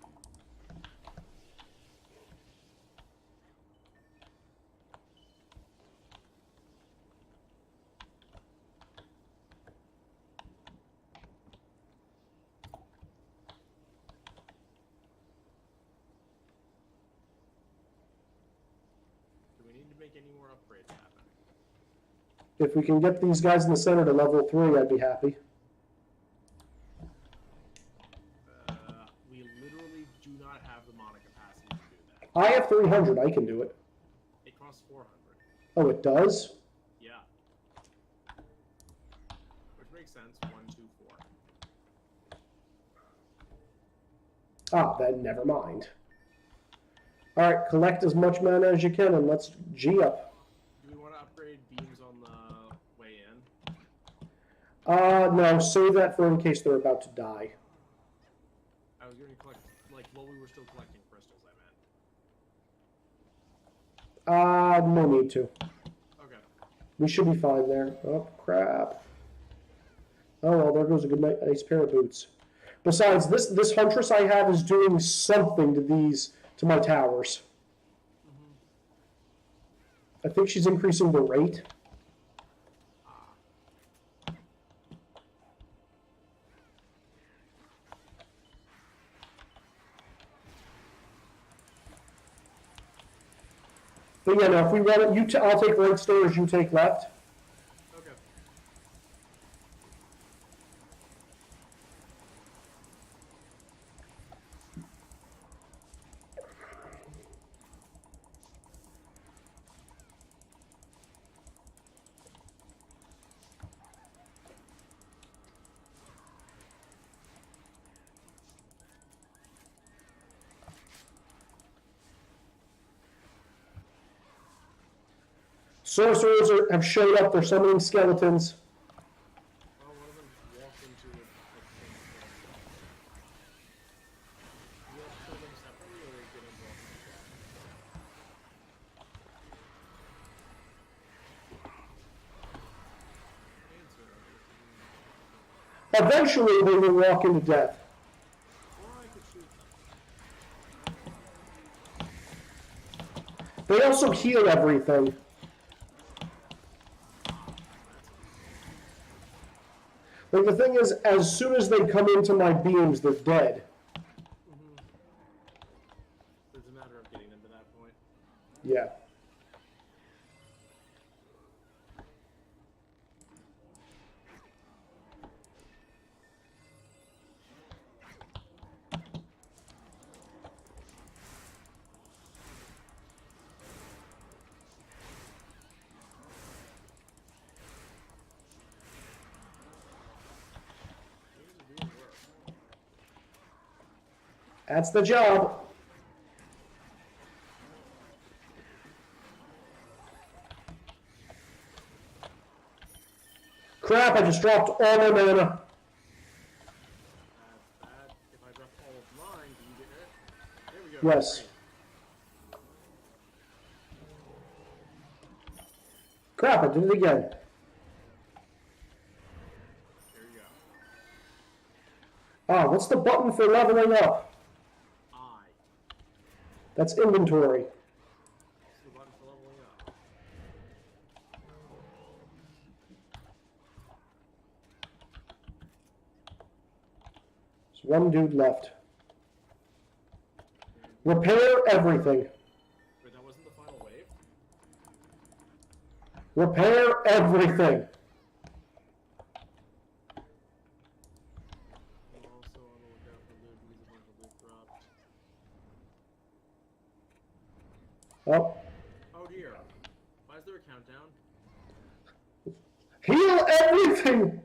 Do we need to make any more upgrades happen? If we can get these guys in the center to level 3, I'd be happy. We literally do not have the mana capacity to do that. I have 300. I can do it. It costs 400. Oh, it does? Yeah. Which makes sense. 1, 2, 4. Ah, then never mind. Alright, collect as much mana as you can and let's G up. Do we want to upgrade beams on the way in? No, save that for in case they're about to die. I was going to collect, like, while we were still collecting crystals, I meant. No need to. Okay. We should be fine there. Oh, crap. Oh, well, there goes a good nice pair of boots. Besides, this Huntress I have is doing something to my towers. I think she's increasing the rate. But yeah, no, if we run it, I'll take right stairs, you take left. Okay. Sorcerers have showed up. They're summoning skeletons. Oh, one of them just walked into it. Do we have to kill them separately, or are they going to walk into it? Eventually, they will walk into death. Or I could shoot them. They also heal everything. Like, the thing is, as soon as they come into my beams, they're dead. It's a matter of getting them to that point. Yeah. That's the job. Crap, I just dropped all my mana. That's bad. If I drop all of mine, do you get it? There we go. Yes. Crap, I did it again. There you go. Ah, what's the button for leveling up? That's inventory. What's the button for leveling up? There's one dude left. Repair everything. Wait, that wasn't the final wave? Repair everything. I'm also on the lookout for loot because a bunch of loot dropped. Oh. Oh dear. Why is there a countdown? Heal everything!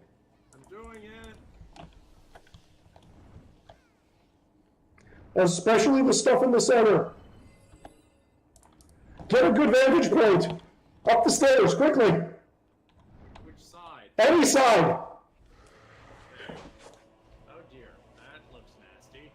I'm doing it! Especially the stuff in the center. Get a good vantage point. Up the stairs, quickly. Which side? Any side. Oh dear, that looks nasty.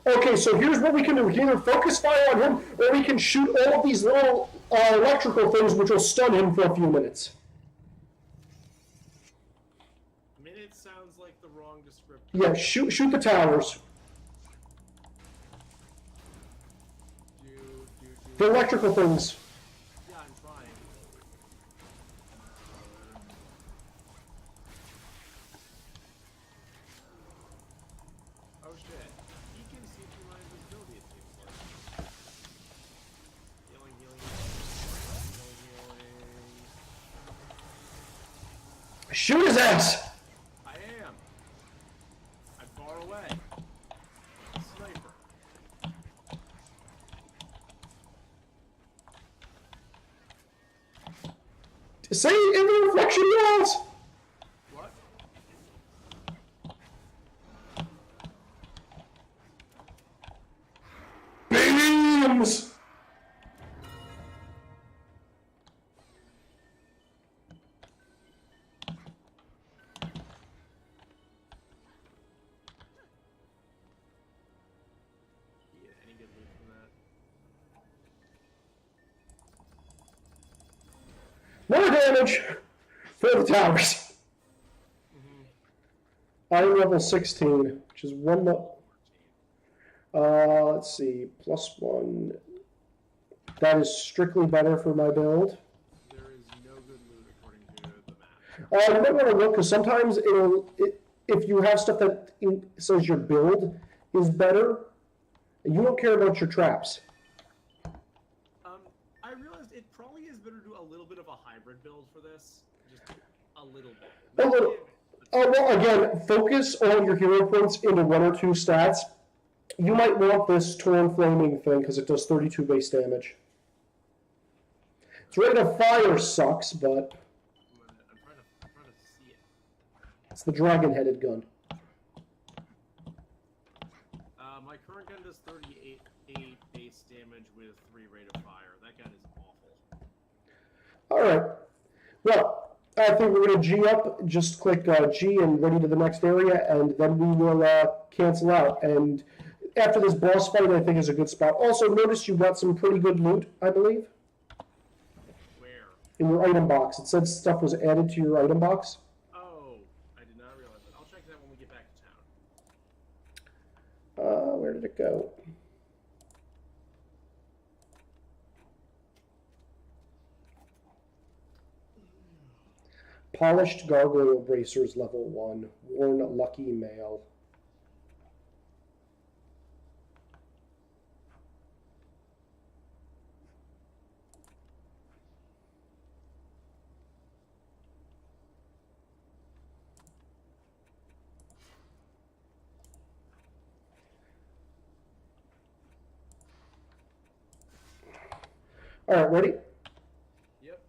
Okay, so here's what we can do. We can either focus fire on him, or we can shoot all of these little electrical things, which will stun him for a few minutes. Minute sounds like the wrong description. Yeah, shoot the towers. The electrical things. Yeah, I'm trying. Oh shit. He can see through my invisibility, it seems like. Healing, healing, healing. Shoot his ass! I am. I'm far away. Sniper. Say it in the reflection walls! What? Beams! Yeah, any good loot from that? More damage for the towers. I'm level 16, which is one level. Let's see, +1. That is strictly better for my build. There is no good loot according to the map. You might want to look, because sometimes if you have stuff that says your build is better, you don't care about your traps. I realized it probably is better to do a little bit of a hybrid build for this. Just a little bit. A little. Oh, well, again, focus all your hero points into 1 or 2 stats. You might want this Torn Flaming thing, because it does 32 base damage. Its rate of fire sucks, but I'm trying to see it. it's the dragon-headed gun. My current gun does 38 base damage with 3 rate of fire. That gun is awful. Alright. Well, I think we're going to G up. Just click G and ready to the next area, and then we will cancel out. And after this boss fight, I think is a good spot. Also, notice you got some pretty good loot, I believe. Where? In your item box. It said stuff was added to your item box. Oh, I did not realize that. I'll check that when we get back to town. Where did it go? Polished gargoyle bracers level 1. Worn lucky male. All right, ready? Yep.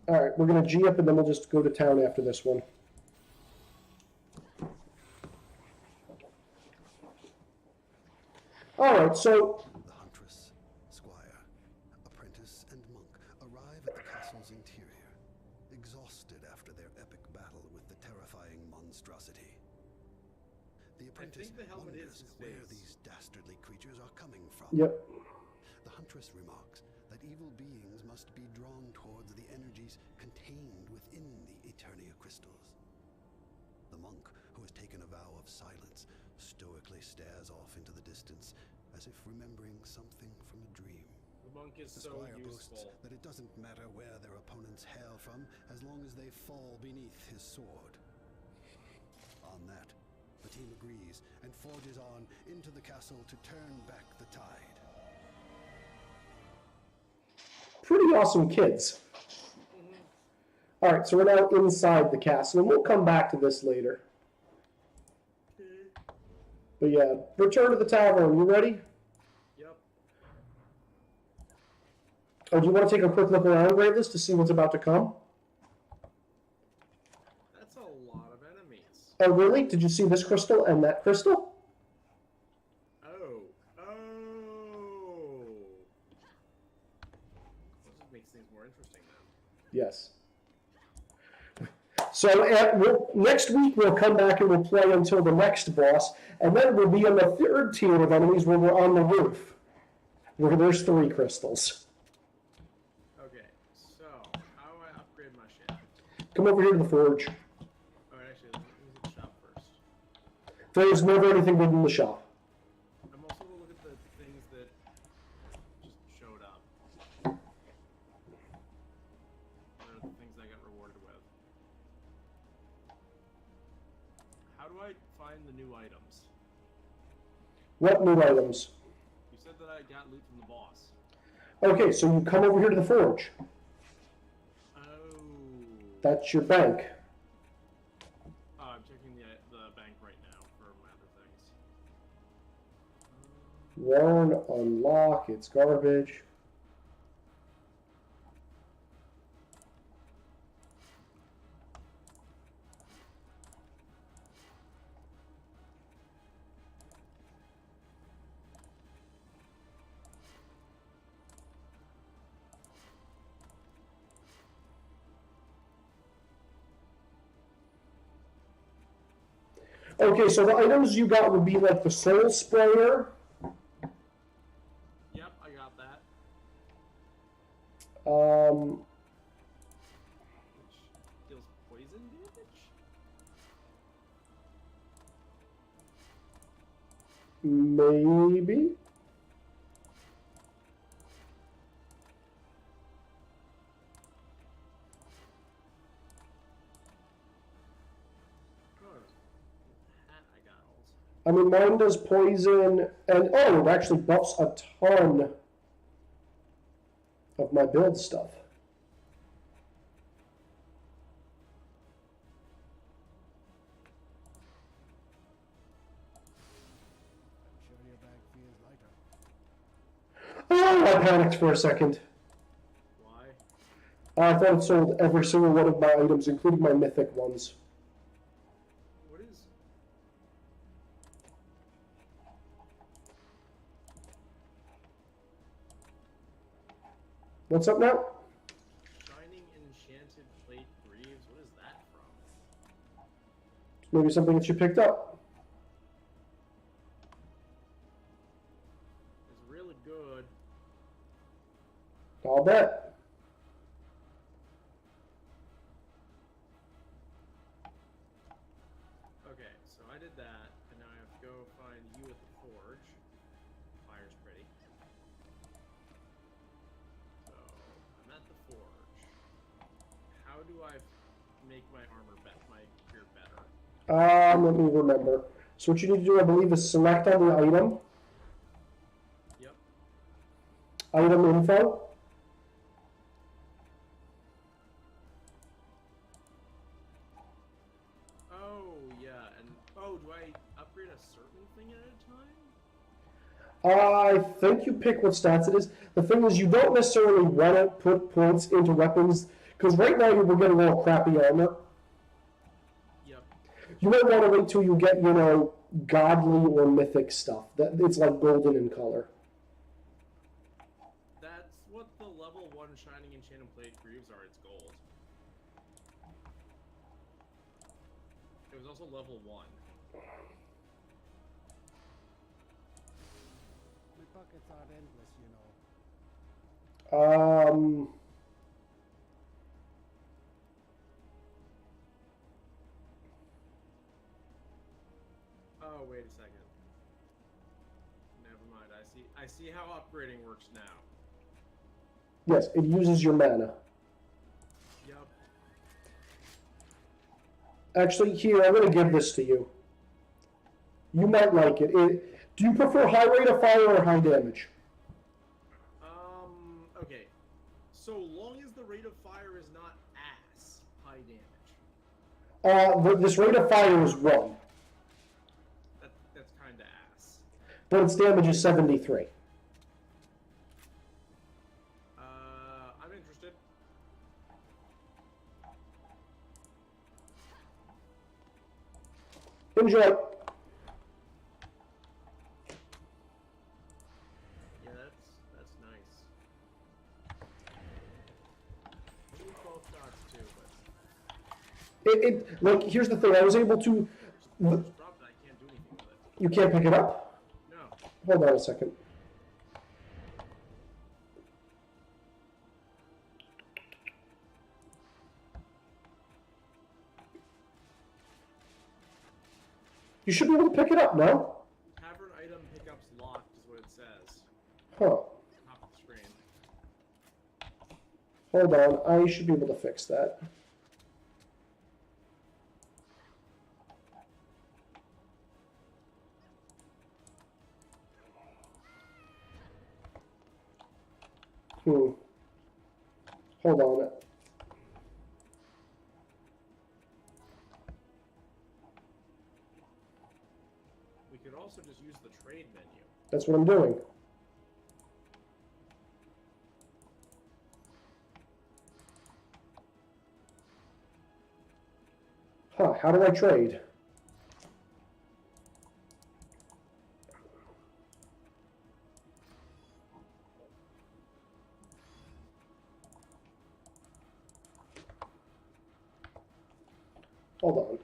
All right, we're going to G up, and then we'll just go to town after this one. All right, so The huntress, squire, apprentice, and monk arrive at the castle's interior, exhausted after their epic battle with the terrifying monstrosity. The apprentice the helmet wonders is where his. these dastardly creatures are coming from. Yep. The huntress remarks that evil beings must be drawn towards the energies contained within the Eternia crystals. The monk, who has taken a vow of silence, stoically stares off into the distance, as if remembering something from a dream. The monk is The so squire boasts useful. that it doesn't matter where their opponents hail from, as long as they fall beneath his sword. On that, the team agrees and forges on into the castle to turn back the tide. Pretty awesome kids. All right, so we're now inside the castle, and we'll come back to this later. But yeah, return to the tavern. You ready? Yep. Oh, do you want to take a quick look around, Graveless, to see what's about to come? That's a lot of enemies. Oh, really? Did you see this crystal and that crystal? Oh. Well, this makes things more interesting now. Yes. So next week we'll come back and we'll play until the next boss, and then we'll be in the third tier of enemies where we're on the roof, where there's 3 crystals. Okay, so how do I upgrade my shit? Come over here to the forge. Oh, actually, let me hit the shop first. There's never anything good in the shop. I'm also gonna look at the things that just showed up. What are the things I got rewarded with? How do I find the new items? What new items? You said that I got loot from the boss. Okay, so you come over here to the forge. Oh. That's your bank. I'm checking the bank right now for my other things. Warn, unlock, it's garbage. Okay, so the items you got would be like the soul sprayer. Yep, I got that. Um, Which deals poison damage? maybe. Oh, hat I got also. I mean, mine does poison, and oh, it actually buffs a ton of my build stuff. I'm sure your bag feels lighter. Oh, I panicked for a second. Why? I thought it sold every single one of my items, including my mythic ones. What is... What's up now? Shining Enchanted Plate Greaves? What is that from? Maybe something that you picked up. It's really good. I'll bet. Okay, so I did that, and now I have to go find you at the forge. Fire's pretty. So, I'm at the forge. How do I make my armor my gear better? Let me remember. So what you need to do, I believe, is select on the item. Yep. Item info. Oh, yeah, and... Oh, do I upgrade a certain thing at a time? I think you pick what stats it is. The thing is, you don't necessarily want to put points into weapons, because right now we're getting a little crappy armor. Yep. You might want to wait till you get, you know, godly or mythic stuff. That it's like golden in color. That's what the level 1 Shining Enchanted Plate Greaves are, it's gold. It was also level 1. My pockets are endless, you know. Oh, wait a second. Never mind. I see how upgrading works now. Yes, it uses your mana. Yep. Actually, here, I'm going to give this to you. You might like it. Do you prefer high rate of fire or high damage? Okay. So long as the rate of fire is not ass high damage. This rate of fire is 1, That's kind of ass. but its damage is 73. I'm interested. Enjoy. Yeah, that's nice. I need both dots too, but Like, here's the thing. I was able to. Just dropped it. I can't do anything with it. You can't pick it up? No. Hold on a second. You should be able to pick it up, no? Tavern item pickups locked is what it says. Huh. Top of the screen. Hold on. I should be able to fix that. Hold on. We could also just use the trade menu. That's what I'm doing. Huh, how do I trade? Hold on.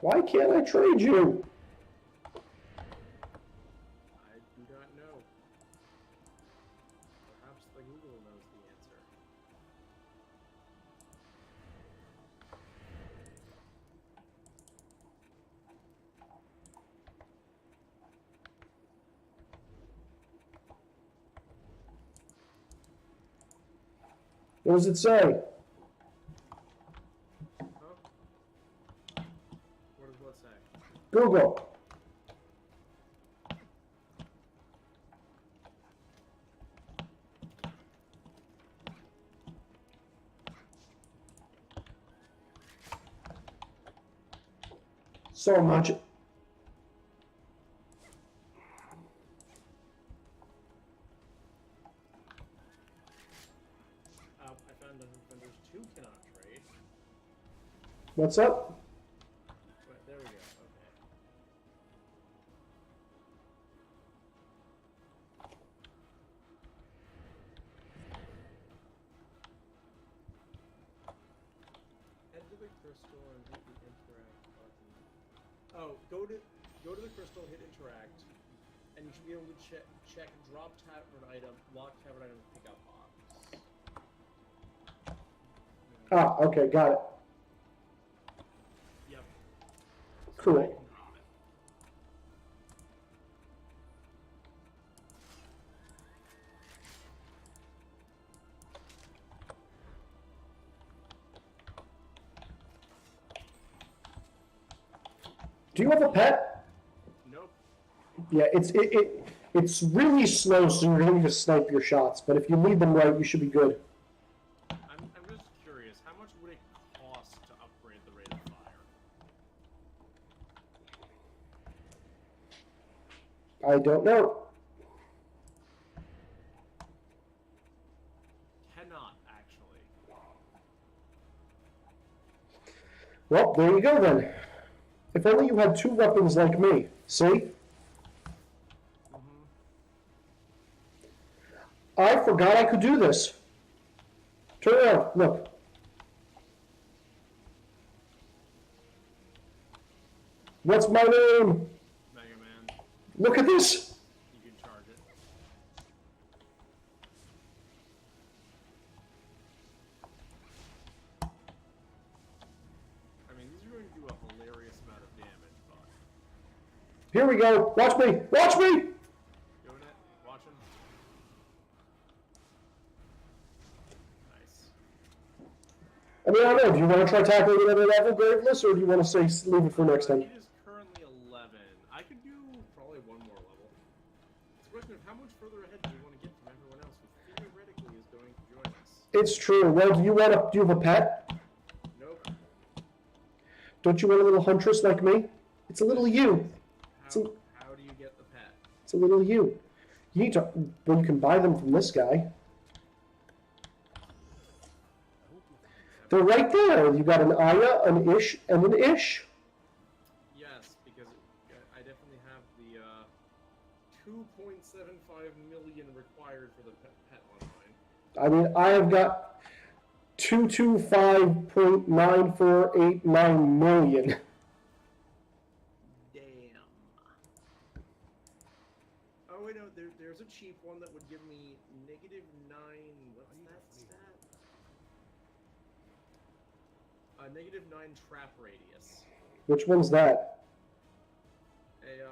Why can't I trade you? I do not know. Perhaps the Google knows the answer. What does it say? Huh? What does what say? Google. So much. I found that vendors 2 cannot trade. What's up? Right, there we go. Okay. Head to the crystal and hit the interact button. Oh, go to the crystal, hit interact, and you should be able to check drop tavern item, lock tavern item pickup box. Ah, okay, got it. Yep. So Cool. I can drop it. Do you have a pet? Nope. Yeah, it's really slow, so you're going to snipe your shots. But if you lead them right, you should be good. I'm just curious, how much would it cost to upgrade the rate of fire? I don't know. Cannot, actually. Well, there you go then. If only you had 2 weapons like me. See? I forgot I could do this. Turn around. Look. What's my name? Mega Man, Look at this. you can charge it. I mean, these are going to do a hilarious amount of damage, but... Here we go. Watch me. Watch me. Doing it? Watching? Nice. I mean, I don't know. Do you want to try tackling another level, Graveless, or do you want to say leave it for next time? It is currently 11. I could do probably one more level. It's a question of how much further ahead do you want to get from everyone else? With theoretically It's true. Well, do you have a pet? Nope. Don't you want a little huntress like me? It's a little you. How do you get the pet? It's a little you. You need to. Well, you can buy them from this guy. They're right there. You got an Aya, an Ish, and an Ish. Yes, because I definitely have the 2.75 million required for the pet on mine. I mean, I have got 225.9489 million. Damn. Oh wait, no, there's a cheap one that would give me -9. What's that stat? -9 trap radius. Which one's that? A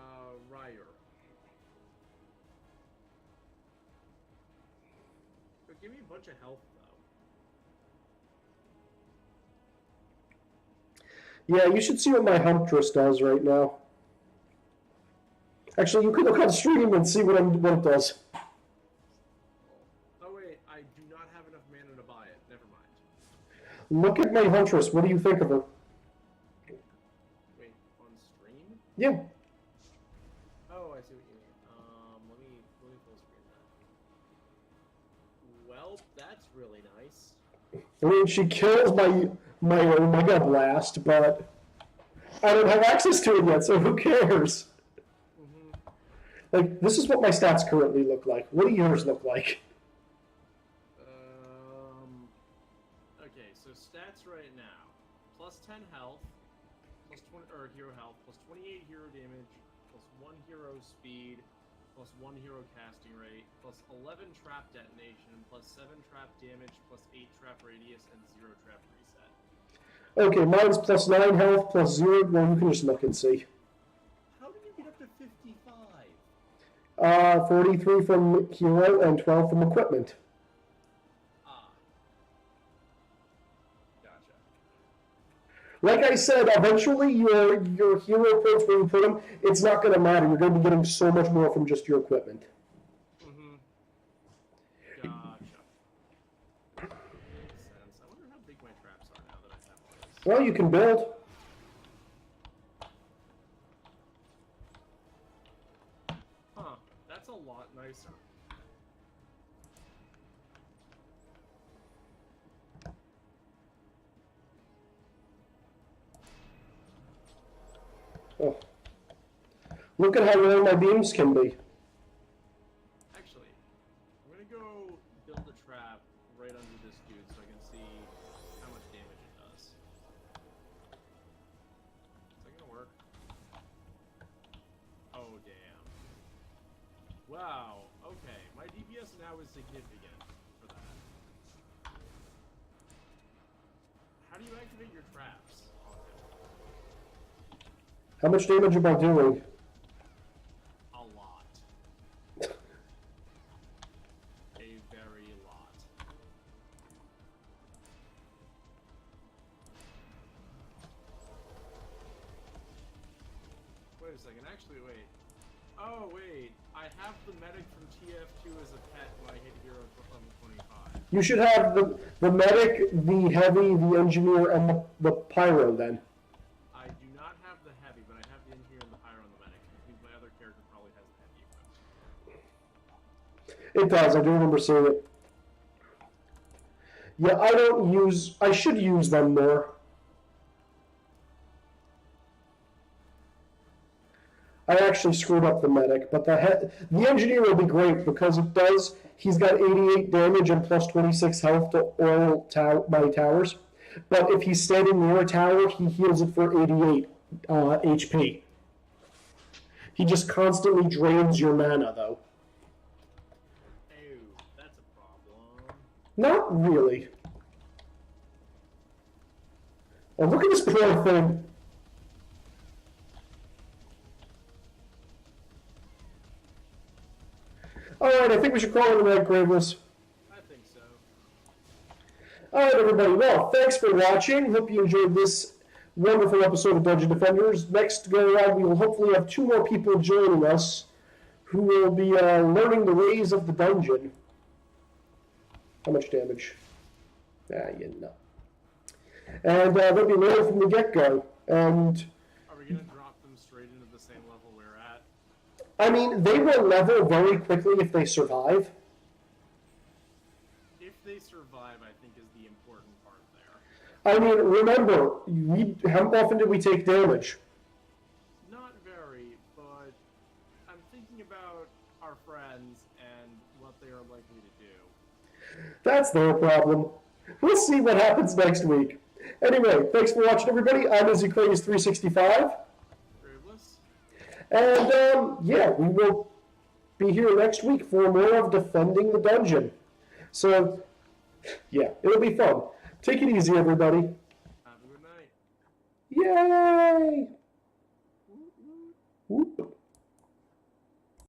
Ryer. But give me a bunch of health though. Yeah, you should see what my huntress does right now. Actually, you could look on stream and see what it does. Oh wait, I do not have enough mana to buy it. Never mind. Look at my huntress. What do you think of her? Wait, on stream? Yeah. Oh, I see what you mean. Let me full screen that. Well, that's really nice. I mean, she kills my Omega Blast, but I don't have access to it yet, so who cares? Like, this is what my stats currently look like. What do yours look like? Okay, so stats right now. Plus 10 health, plus 20, or hero health, plus 28 hero damage, plus 1 hero speed, plus 1 hero casting rate, plus 11 trap detonation, plus 7 trap damage, plus 8 trap radius, and 0 trap reset. Okay, mine's plus 9 health, plus 0. Well, you can just look and see. How did you get up to 55? 43 from hero and 12 from equipment. Gotcha. Like I said, eventually your hero points, where you put them, it's not going to matter. You're going to be getting so much more from just your equipment. Gotcha. Makes sense. I wonder how big my traps are now that I have all this. Well, you can build. Huh. That's a lot nicer. Oh. Look at how long my beams can be. Actually, I'm gonna go build a trap right under this dude so I can see how much damage it does. Is that gonna work? Oh, damn. Wow, okay. My DPS now is significant for that. How do you activate your traps on him? How much damage am I doing? A lot. A very lot. Wait a second, actually, wait. Oh, wait. I have the medic from TF2 as a pet when I hit hero level 25. You should have the medic, the heavy, the engineer, and the pyro then. I do not have the heavy, but I have the engineer and the pyro and the medic, which means my other character probably has the heavy equipment. It does, I do remember seeing it. Yeah, I should use them more. I actually screwed up the medic, but the engineer will be great because he's got 88 damage and plus 26 health to oil my towers. But if he's standing near a tower, he heals it for 88 HP. He just constantly drains your mana, though. Oh, that's a problem. Not really. Oh, look at this poor thing. Alright, I think we should call it a night, Graveless. I think so. Alright, everybody. Well, thanks for watching. Hope you enjoyed this wonderful episode of Dungeon Defenders. Next go around, we will hopefully have 2 more people joining us who will be learning the ways of the dungeon. How much damage? You know. And they'll be low from the get-go. And Are we gonna drop them straight into the same level we're at? I mean, they will level very quickly if they survive. If they survive, I think is the important part there. I mean, remember, how often did we take damage? Not very, but I'm thinking about our friends and what they are likely to do. That's their problem. We'll see what happens next week. Anyway, thanks for watching, everybody. I'm Izzy 365. Graveless? And, yeah, we will be here next week for more of Defending the Dungeon. So, yeah, it'll be fun. Take it easy, everybody. Have a good night. Yay! Whoop.